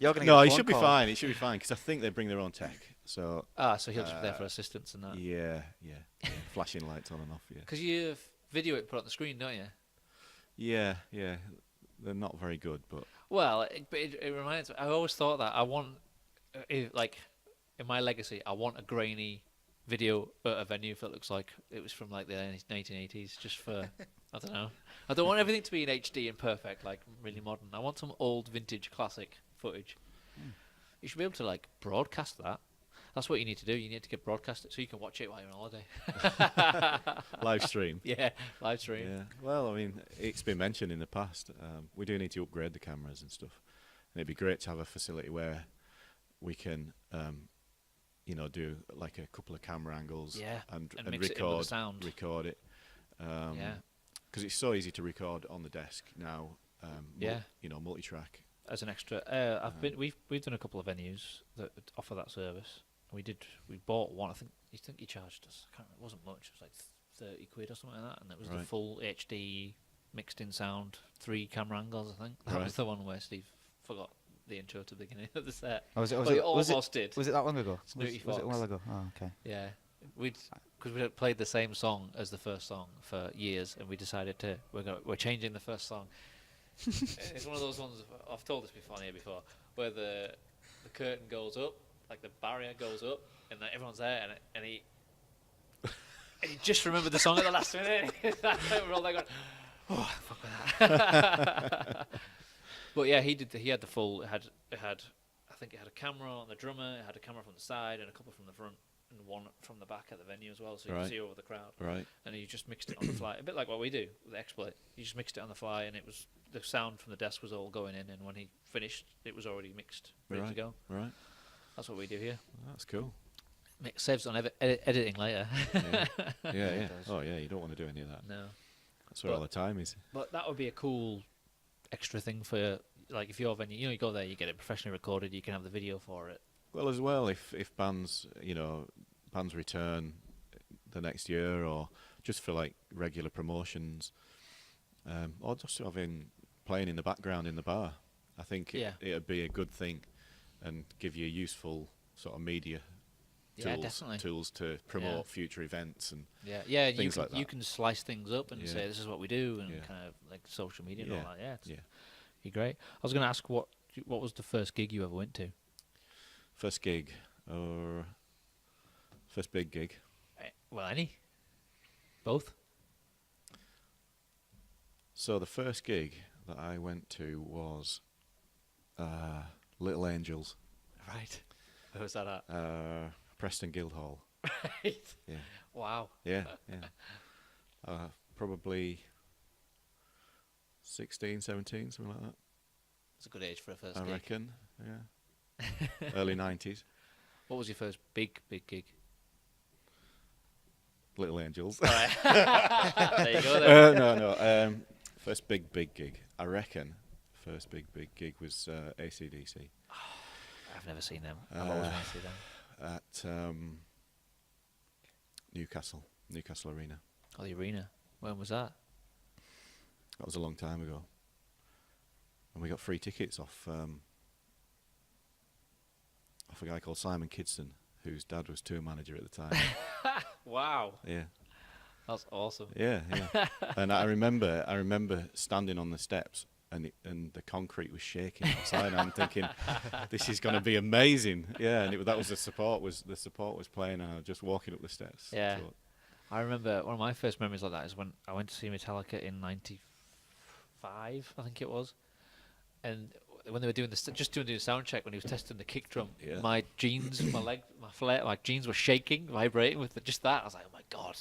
You're gonna No, get a he phone should be call. fine. He should be fine because I think they bring their own tech. So So he'll just be there for assistance and that. yeah, flashing lights on and off. Yeah, Because you video it put on the screen, don't you? yeah. They're not very good, but Well, it reminds me. I always thought that I want, like, in my legacy, I want a grainy video at a venue that looks like it was from like the 1980s. Just for, I don't know. I don't want everything to be in HD and perfect, like really modern. I want some old vintage classic footage. You should be able to like broadcast that. That's what you need to do. You need to get broadcast it so you can watch it while you're on holiday. live stream. Yeah, live stream. Yeah. Well, I mean, it's been mentioned in the past. We do need to upgrade the cameras and stuff. And it'd be great to have a facility where we can, do like a couple of camera angles. Yeah, And mix it in with the sound. record it. Yeah. Because it's so easy to record on the desk now. Yeah. Multi-track. As an extra, we've done a couple of venues that offer that service. We bought one. I think he charged us. I can't remember, it wasn't much. It was like £30 or something like that, and it was the Right. full HD mixed in sound, 3 camera angles. I think that Right. was the one where Steve forgot the intro to the beginning of the set. Oh, was it? Well, Was he it? Was it? almost did. Was it that long ago? Snooty Was it a Fox. while ago? Oh, okay. Yeah, because we played the same song as the first song for years, and we decided we're changing the first song. It's one of those ones. I've told this before, where the curtain goes up, like the barrier goes up, and then everyone's there, and he just remembered the song at the last minute. We're all there going, "Oh, fuck with that." But yeah, he did. He had the full. It had. I think it had a camera on the drummer. It had a camera from the side and a couple from the front, and one from the back at the venue as well, so you Right. can see over the crowd. Right. And he just mixed it on the fly, a bit like what we do with the exploit. He just mixed it on the fly, and it was the sound from the desk was all going in, and when he finished, it was already mixed, ready to Right. go. Right. That's what we do here. That's cool. Saves on editing later. Yeah. It Yeah. does. Oh, yeah. You don't want to do any of that. No, That's where all the time is. but that would be a cool extra thing for, like, if your venue, you go there, you get it professionally recorded, you can have the video for it. Well, as well, if bands, bands return the next year, or just for like regular promotions, or just playing in the background in the bar, I think it'd be a good thing, and give you useful sort of media Yeah, definitely. tools to promote future events and Yeah, you things can like that. you can slice things up and Yeah. say this is what we do, and Yeah. kind of like social media and Yeah. all that. Yeah, Yeah. be great. I was going to ask what was the first gig you ever went to? First gig or first big gig. Well, any, both. So the first gig that I went to was Little Angels, Right. Where was that at? Preston Guildhall. Right. Yeah. Wow. Yeah. Probably 16, 17, something like that. It's a good age for a first I gig. reckon. Yeah. Early 90s. What was your first big gig? Little Angels. All right. There you go then. No. First big gig. I reckon first big gig was AC/DC I've never seen them. I've always wanted to see them. at Newcastle Arena. Oh, the arena. When was that? That was a long time ago. And we got free tickets off a guy called Simon Kidston, whose dad was tour manager at the time. Wow. Yeah. That's awesome. Yeah. And I remember standing on the steps, and the concrete was shaking outside. And I'm thinking, this is going to be amazing. Yeah, and that was the support was playing, and I was just walking up the steps. Yeah. So, I remember one of my first memories like that is when I went to see Metallica in '95, I think it was, and when they were doing doing the sound check, when he was testing the kick drum, Yeah. my jeans, my jeans were shaking, vibrating with just that. I was like, oh my god!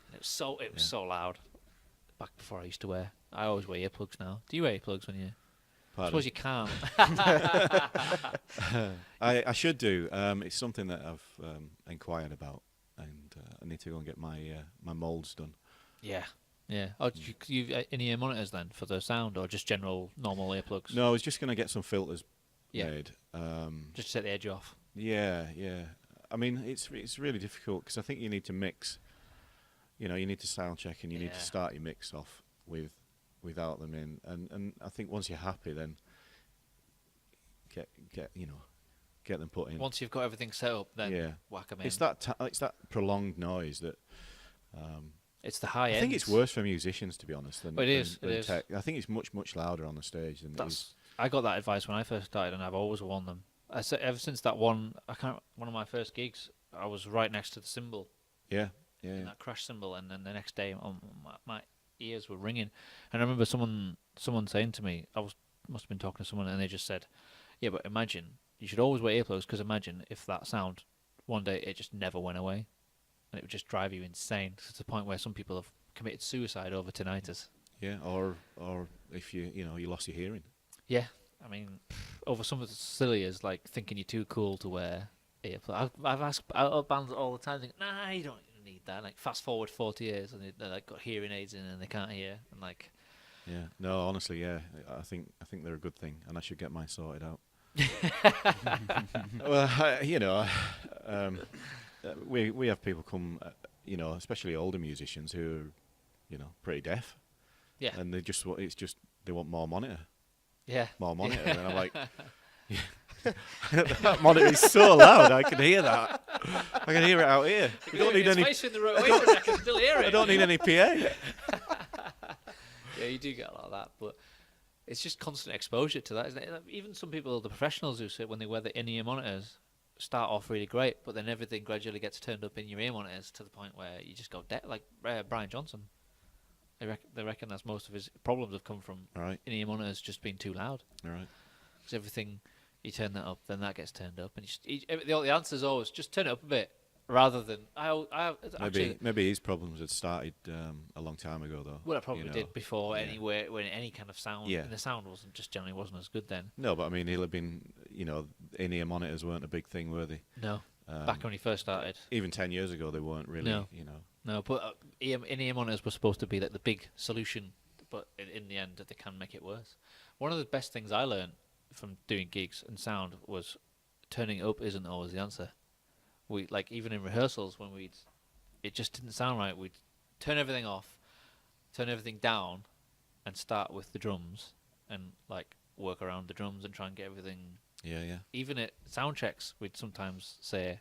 And it was so loud. Back before I used to wear, I always wear earplugs now. Do you wear earplugs when you? I pardon? suppose you can't. I should do. It's something that I've inquired about, and I need to go and get my my moulds done. Yeah. Oh, do you in-ear monitors then for the sound, or just general normal earplugs? No, I was just going to get some filters Yeah. made. Just to set the edge off. Yeah. I mean, it's really difficult because I think you need to mix you know, you need to sound check and you need to Yeah. start your mix off without them in, and I think once you're happy, then get them put in. Once you've got everything set up, then Yeah. whack them in. It's that prolonged noise that. It's the high end. I think it's worse for musicians, to be honest. Than, It is. than It is. tech. I think it's much louder on the stage than it is. I got that advice when I first started, and I've always warned them. I said ever since that one of my first gigs, I was right next to the cymbal, Yeah. that crash cymbal, and then the next day, my ears were ringing. And I remember someone saying to me, must have been talking to someone, and they just said, "Yeah, but imagine you should always wear earplugs, because imagine if that sound one day it just never went away, and it would just drive you insane to the point where some people have committed suicide over tinnitus." Yeah. Or if you lost your hearing. Yeah, I mean, over something as silly as like thinking you're too cool to wear earplugs. I've asked bands all the time, thinking, "Nah, you don't need that." Like, fast forward 40 years, and they're like got hearing aids in, and they can't hear, and like. Yeah. No, honestly, yeah. I think they're a good thing, and I should get mine sorted out. Well, we have people come, especially older musicians who are, pretty deaf. Yeah. And they want more monitor. Yeah. More monitor. And I'm like, that monitor is so loud, I can hear that. I can hear it out here. We don't need any. Facing the right way, but I can still hear it. I don't need any PA. Yeah, you do get a lot of that, but it's just constant exposure to that, isn't it? Like, even some people, the professionals who say when they wear the in-ear monitors, start off really great, but then everything gradually gets turned up in your ear monitors to the point where you just go dead. Like Brian Johnson, they reckon that's most of his problems have come from Right. in-ear monitors just being too loud. All right. Because everything, you turn that up, then that gets turned up, and the answer is always just turn it up a bit, rather than Maybe his problems had started a long time ago, though. Well, I probably did before Yeah. anywhere when any kind of sound. Yeah. And the sound generally wasn't as good then. No, but I mean, he'll have been, in-ear monitors weren't a big thing, were they? No. Back when he first started. Even 10 years ago, they weren't really, No. No, but in-ear monitors were supposed to be like the big solution, but in the end, they can make it worse. One of the best things I learned from doing gigs and sound was turning it up isn't always the answer. We even in rehearsals when it just didn't sound right. We'd turn everything off, turn everything down, and start with the drums and work around the drums and try and get everything. Yeah. Even at sound checks, we'd sometimes say,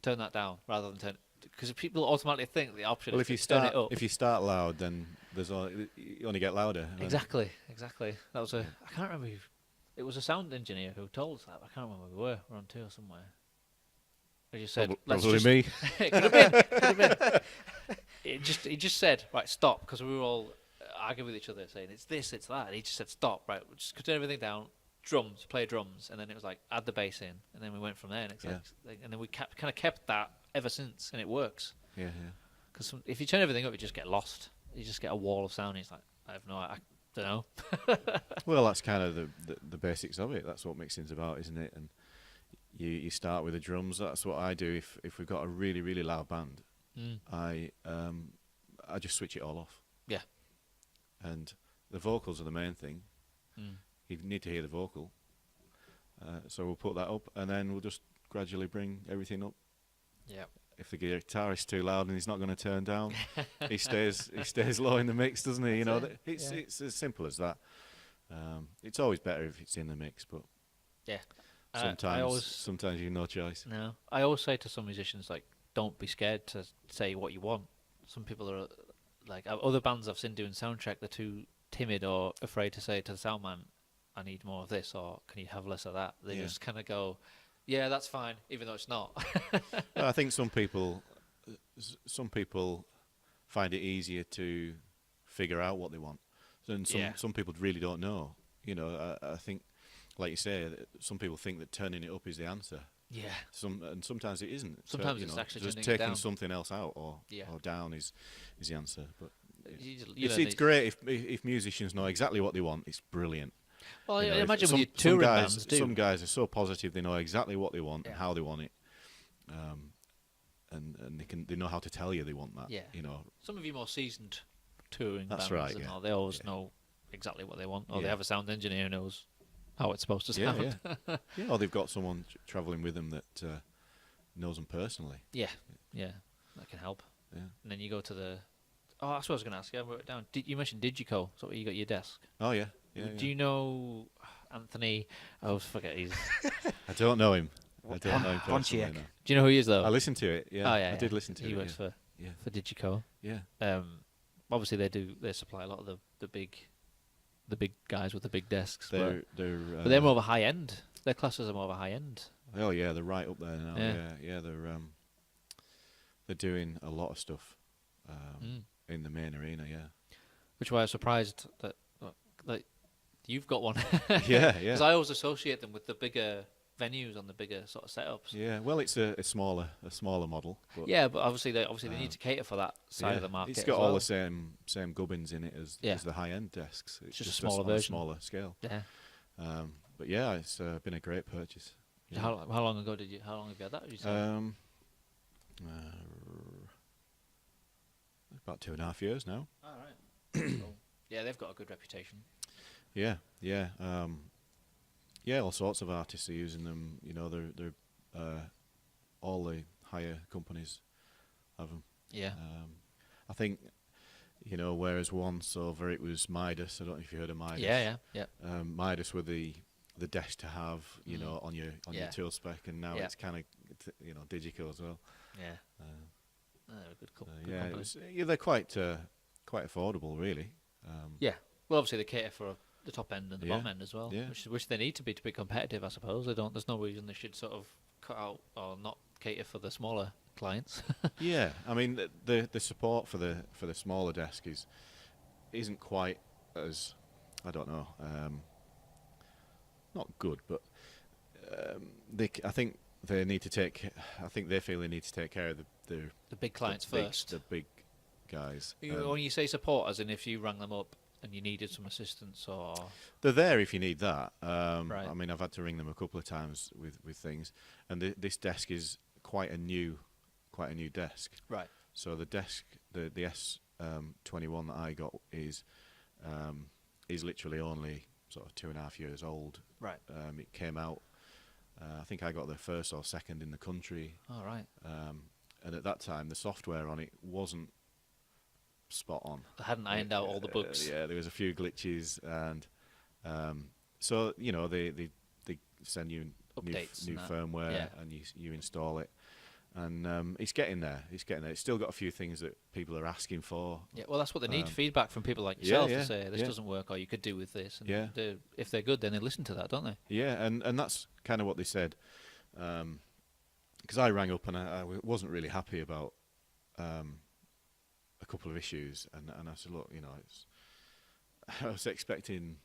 "Turn that down," rather than turn, because people automatically think the option Well, is if to turn it up. you start loud, then you only get louder. Exactly. That was I can't remember. It was a sound engineer who told us that. I can't remember where we were. We're on tour somewhere. He just said, Probably me. It could have been. He just said, right, stop, because we were all arguing with each other, saying it's this, it's that. And he just said, stop, right, we'll just turn everything down. Drums, play drums, and then it was like add the bass in, and then we went from there. And, and then we kind of kept that ever since, and it works. Yeah. Because if you turn everything up, you just get lost. You just get a wall of sound. And it's like I don't know. Well, that's kind of the basics of it. That's what mixing's about, isn't it? And you start with the drums. That's what I do. If we've got a really, really loud band, I just switch it all off. Yeah. And the vocals are the main thing. You need to hear the vocal. So we'll put that up, and then we'll just gradually bring everything up. Yeah. If the guitarist's too loud and he's not going to turn down, he stays low in the mix, doesn't he? It's as simple as that. It's always better if it's in the mix, but yeah. Sometimes you've no choice. No, I always say to some musicians, don't be scared to say what you want. Some people are other bands I've seen doing soundtrack, they're too timid or afraid to say to the sound man, I need more of this, or can you have less of that? They just kind of go, yeah, that's fine, even though it's not. I think some people find it easier to figure out what they want, and some people really don't know. I think, like you say, some people think that turning it up is the answer. Yeah. Sometimes it isn't. Sometimes it's actually just turning it taking down. something else out or down is the answer. But it's great if musicians know exactly what they want. It's brilliant. Well, I imagine with your touring bands too. Some guys are so positive they know exactly what they want and how they want it, and they know how to tell you they want that. Yeah. Some of you more seasoned touring That's bands, right, and all, they always know exactly what they want, or they have a sound engineer who knows how it's supposed to sound. Yeah, or they've got someone travelling with them that knows them personally. Yeah, that can help. Yeah. And then you go to the. Oh, that's what I was going to ask you. I wrote it down. You mentioned Digico. So you got your desk. Oh yeah. Do you know Anthony? I always forget his. I don't know him. I don't know him personally. Wojciech. No. Do you know who he is though? I listened to it. Yeah. Oh yeah. I did listen to it. He works yeah. for Digico. Yeah. Obviously they supply a lot of the big guys with the big desks. They're but they're more of a high end. Their classes are more of a high end. Oh yeah, they're right up there now. Yeah. Yeah. They're doing a lot of stuff in the main arena. Yeah. Which why I was surprised that you've got one. Yeah. Because I always associate them with the bigger venues on the bigger sort of setups. Yeah. Well, it's a smaller model. But Yeah, but obviously they need to cater for that side of the market. It's got as all well. the same gubbins in it as the high end desks. It's just a smaller on a version. smaller scale. Yeah. But yeah, it's been a great purchase. Yeah. How long ago how long have you had that? Did you say? About 2.5 years now. All right. Cool. Yeah, they've got a good reputation. Yeah. All sorts of artists are using them. You know, they're all the higher companies have them. Yeah. I think, you know, whereas once over it was Midas. I don't know if you heard of Midas. Yeah. Midas were the desk to have, you know, on your tool spec, and now it's kind of, you know, Digico as well. Yeah. They're a good couple. They're quite affordable, really. Yeah. Well, obviously they cater for the top end and the bottom end as well, Yeah. which they need to be competitive, I suppose. There's no reason they should sort of cut out or not cater for the smaller clients. Yeah, I mean the support for the smaller desk isn't quite as, I don't know, not good, but I think they feel they need to take care of the big clients first. The big guys. When you say support, as in if you rang them up and you needed some assistance, or they're there if you need that. Right. I mean, I've had to ring them a couple of times with things, and this desk is quite a new desk. Right. So the desk, the S21 that I got is literally only sort of 2.5 years old. Right. It came out. I think I got the first or second in the country. All right. And at that time, the software on it wasn't spot on. They hadn't ironed out all the bugs. Yeah, there was a few glitches, and so you know they send you Updates new and firmware, and you install it, and it's getting there. It's still got a few things that people are asking for. Yeah, well, that's what they need, feedback from people like yourself to say, this yeah. doesn't work, or you could do with this. And Yeah. if they're good, then they listen to that, don't they? Yeah, and that's kind of what they said. Because I rang up and I wasn't really happy about a couple of issues, and I said, look, you know, I was expecting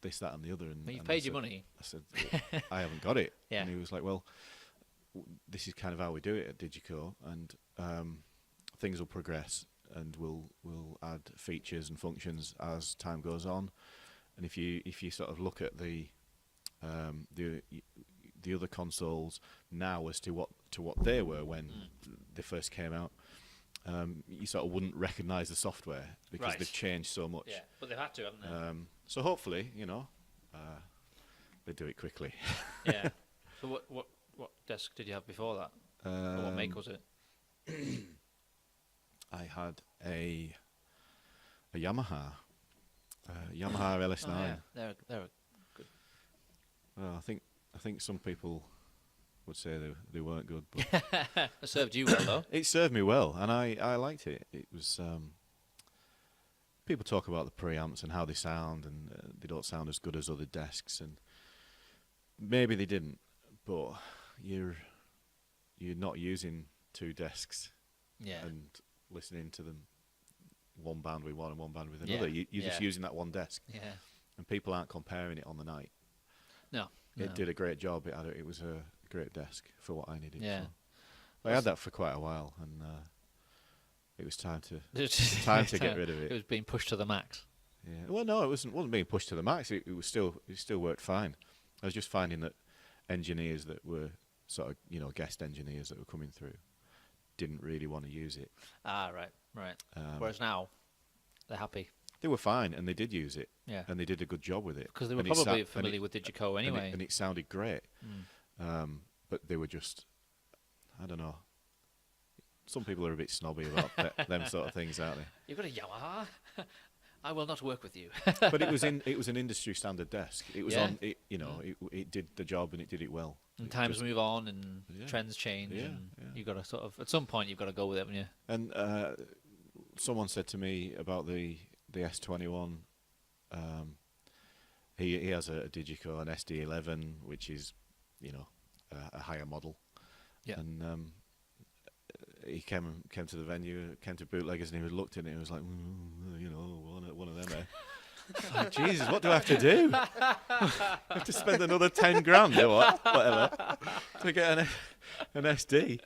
this, that, and the other. But you've paid your money. I said, I haven't got it. Yeah. And he was like, well, this is kind of how we do it at Digico, and things will progress, and we'll add features and functions as time goes on. And if you sort of look at the other consoles now as to what they were when they first came out, you sort of wouldn't recognise the software because Right. they've changed so much. Yeah, but they've had to, haven't they? So hopefully, you know, they do it quickly. Yeah. So what desk did you have before that? Or what make was it? I had a Yamaha LS9. Oh, yeah. They're good. Well, I think some people would say they weren't good, but It served you well, though. it served me well, and I liked it. It was people talk about the preamps and how they sound, and they don't sound as good as other desks, and maybe they didn't, but you're not using two desks Yeah. and listening to them one band with one and one band with another. Yeah. You're just using that one desk, Yeah. and people aren't comparing it on the night. No. It did a great job. It was a great desk for what I needed. Yeah. So I had that for quite a while, and it was time to get rid of It it. was being pushed to the max. Yeah. Well, no, it wasn't being pushed to the max. It still worked fine. I was just finding that engineers that were sort of, you know, guest engineers that were coming through didn't really want to use it. Ah, right. Whereas now, they're happy. They were fine, and they did use it. Yeah. And they did a good job with it. Because they were And it probably sa- familiar with Digico anyway. And it sounded great. But they were just, I don't know. some people are a bit snobby about them sort of things, aren't they? You've got a Yamaha. I will not work with you. But it was an industry standard desk. It was Yeah. on. It did the job and it did it well. And It times just- move on and Yeah. trends change, Yeah, and yeah. you got to sort of at some point you've got to go with it, haven't you? And someone said to me about the S21. He has a Digico, an SD11, which is, a higher model. Yeah. And he came to the venue, came to Bootleggers, and he looked at it and he was like, one of them. Like, Jesus, what do I have to do? I have to spend another 10 grand or whatever to get an SD.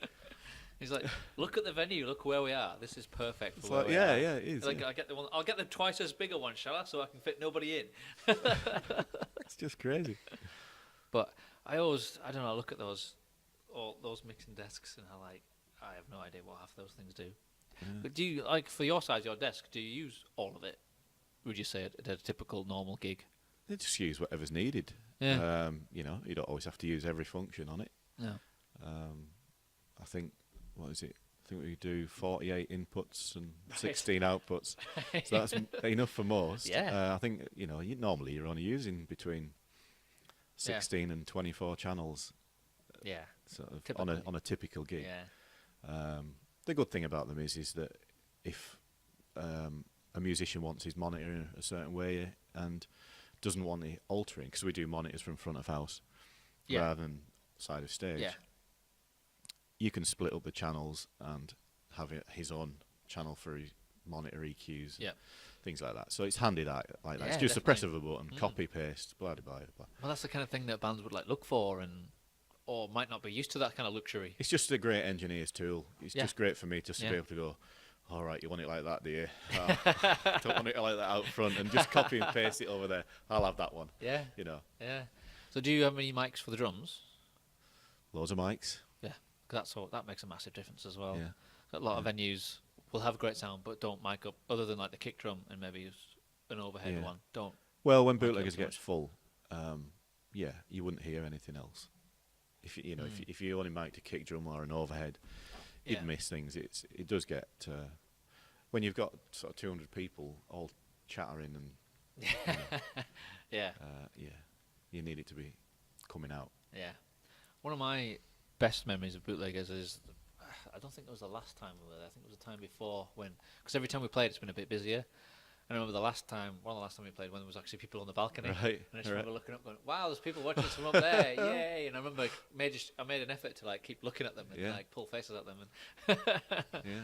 He's like, look at the venue, look where we are. This is perfect for It's where like, we yeah, are. yeah, it is. He's like, Yeah. I'll get the twice as bigger one, shall I, so I can fit nobody in. It's just crazy. But I don't know, I look at those mixing desks and I have no idea what half those things do. Yeah. But do you, like, for your size, your desk, do you use all of it? Would you say at a typical normal gig? They just use whatever's needed. Yeah. You don't always have to use every function on it. No. I think, what is it? I think we do 48 inputs and Right. 16 outputs. So that's enough for most. Yeah. I think, normally you're only using between 16 and 24 channels Yeah. sort of Typically. on a typical gig. Yeah. The good thing about them is that if a musician wants his monitor in a certain way and doesn't want it altering, because we do monitors from front of house Yeah. rather than side of stage, Yeah. you can split up the channels and have his own channel for his monitor EQs, Yeah. things like that. So it's handy like that. Yeah, It's just a press of definitely. a button, Mm. copy, paste, blah, blah, blah, blah. Well, that's the kind of thing that bands would look for, or might not be used to that kind of luxury. It's just a great engineer's tool. It's Yeah. just great for me just to Yeah. be able to go, all right, you want it like that, do you? Don't want it like that out front, and just copy and paste it over there. I'll have that one, Yeah. Yeah. So do you have any mics for the drums? Loads of mics. Yeah. 'Cause that makes a massive difference as well. Yeah. A lot of venues will have great sound, but don't mic up, other than like the kick drum and maybe an overhead Yeah. one. Don't. Well, when Mic it up Bootleggers so gets much. full, you wouldn't hear anything else. If if you only mic'd a kick drum or an overhead, you'd Yeah. miss things. It does get when you've got sort of 200 people all chattering and Yeah. you need it to be coming out. Yeah. One of my best memories of Bootleggers is, I don't think it was the last time we were there. I think it was the time before because every time we played, it's been a bit busier. And I remember one of the last time we played, when there was actually people on the balcony. Right, And I just right. remember looking up going, wow, there's people watching us from up there, yay. And I remember I made an effort to keep looking at them and Yeah. pull faces at them. And Yeah.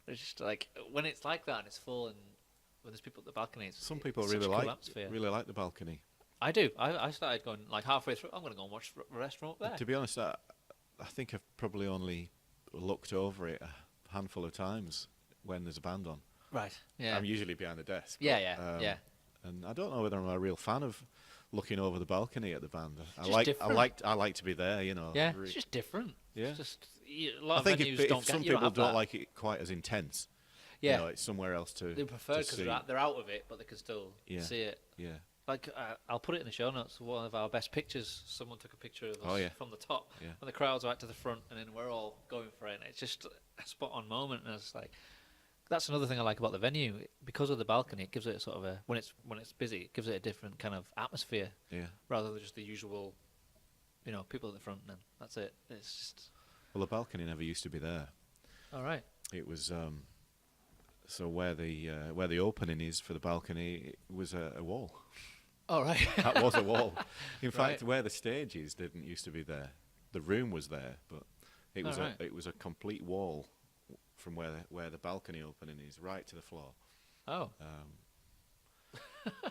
it's just when it's like that and it's full and when there's people at the balcony, Some it's people such really a cool like atmosphere. the balcony. I do. I started going halfway through, I'm going to go and watch the rest from up there. To be honest, I think I've probably only looked over it a handful of times when there's a band on. Right. Yeah. I'm usually behind the desk. Yeah, but, yeah. And I don't know whether I'm a real fan of looking over the balcony at the band. just different. I like to be there, Yeah, it's just different. Yeah. It's just a lot I of think venues if don't some you don't people have don't that. like it quite as intense, Yeah, it's somewhere else to they prefer to because see. they're out of it, but they can still Yeah. see it. Yeah, I'll put it in the show notes. One of our best pictures. Someone took a picture of us Oh, yeah. from the top, Yeah. and the crowd's right to the front, and then we're all going for it. And it's just a spot on moment, and it's that's another thing I like about the venue. Because of the balcony, it gives it a sort of when it's busy, it gives it a different kind of atmosphere yeah. rather than just the usual, people at the front. And that's it. It's just Well, the balcony never used to be there. all right. It was so where the opening is for the balcony, it was a wall. All right. That was a wall. In fact, Right. where the stage is didn't used to be there. The room was there, but it was Alright. it was a complete wall from where the balcony opening is right to the floor. Oh.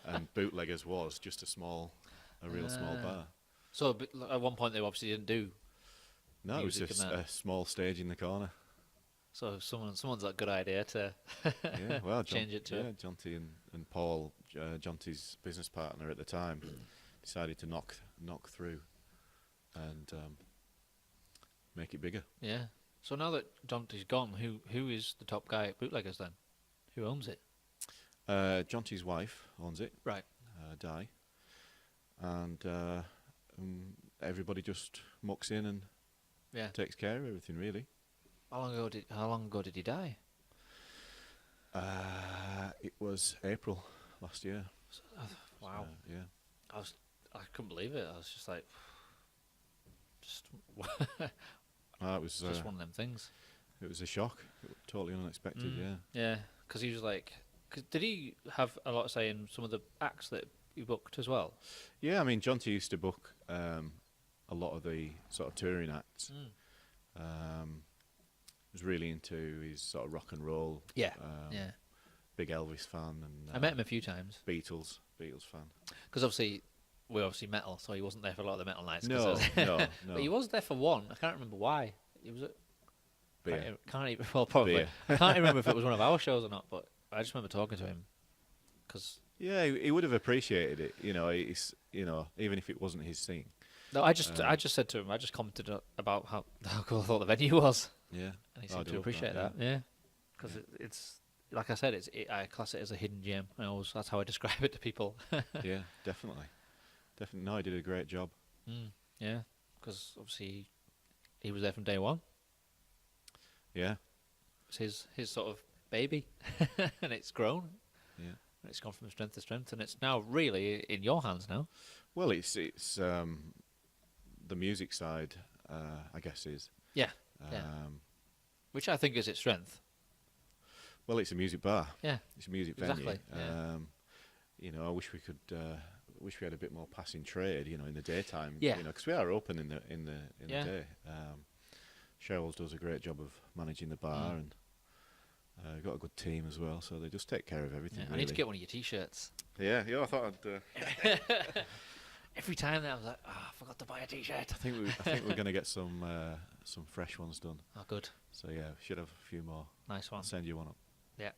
And Bootleggers was just a real small bar. So at one point they obviously didn't do. No, it was music just and that. a small stage in the corner. So someone's got a good idea to Yeah, well, change it to. Jonty and Paul, Jonty's business partner at the time, decided to knock through and make it bigger. Yeah. So now that Jonty's gone, who is the top guy at Bootleggers then? Who owns it? Jonty's wife owns it, Right. Di, and everybody just mucks in and Yeah. takes care of everything, really. How long ago did he die? It was April last year. Wow. Yeah. I couldn't believe it. I was just like, just It was just one of them things. it was a shock. Totally unexpected. Yeah. Yeah, because he was like, did he have a lot to say in some of the acts that he booked as well? Yeah, I mean, Jonty used to book a lot of the sort of touring acts. Was really into his sort of rock and roll. Yeah, um, Big Elvis fan, and I met him a few times. Beatles fan. Because obviously, we're obviously metal, so he wasn't there for a lot of the metal nights. No, no. But he was there for one. I can't remember why. He was at... Beer. Can't even, well, probably. Beer. I can't even remember if it was one of our shows or not, but I just remember talking to him. Cause Yeah, he would have appreciated it. Even if it wasn't his thing. no, I just said to him, I just commented about how cool I thought the venue was. Yeah. And he Oh, seemed I to love appreciate that, that. Yeah. Because it's, like I said, I class it as a hidden gem. That's how I describe it to people. Yeah, definitely. No, he did a great job. Yeah. Because obviously he was there from day one. Yeah. It's his sort of baby. And it's grown. Yeah. And it's gone from strength to strength. And it's now really in your hands now. Well, it's the music side, I guess, is. Yeah. Yeah. Which I think is its strength. Well, it's a music bar. Yeah. It's a music Exactly, venue. I wish we could. Wish we had a bit more passing trade. In the daytime. Yeah. Because we are open in the Yeah. day. Cheryl does a great job of managing the bar, and got a good team as well. So they just take care of everything. Yeah, I really. need to get one of your T-shirts. Yeah. I thought I'd. Every time I was like, I forgot to buy a T-shirt. I think we're going to get some fresh ones done. Oh, good. So yeah, should have a few more. Nice one. I'll send you one up. Yeah.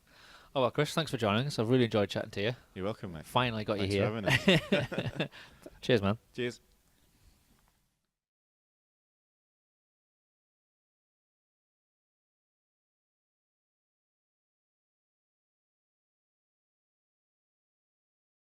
Oh, well, Chris, thanks for joining us. I've really enjoyed chatting to you. You're welcome, mate. Finally got Thanks you for here. having us. Cheers, man. Cheers.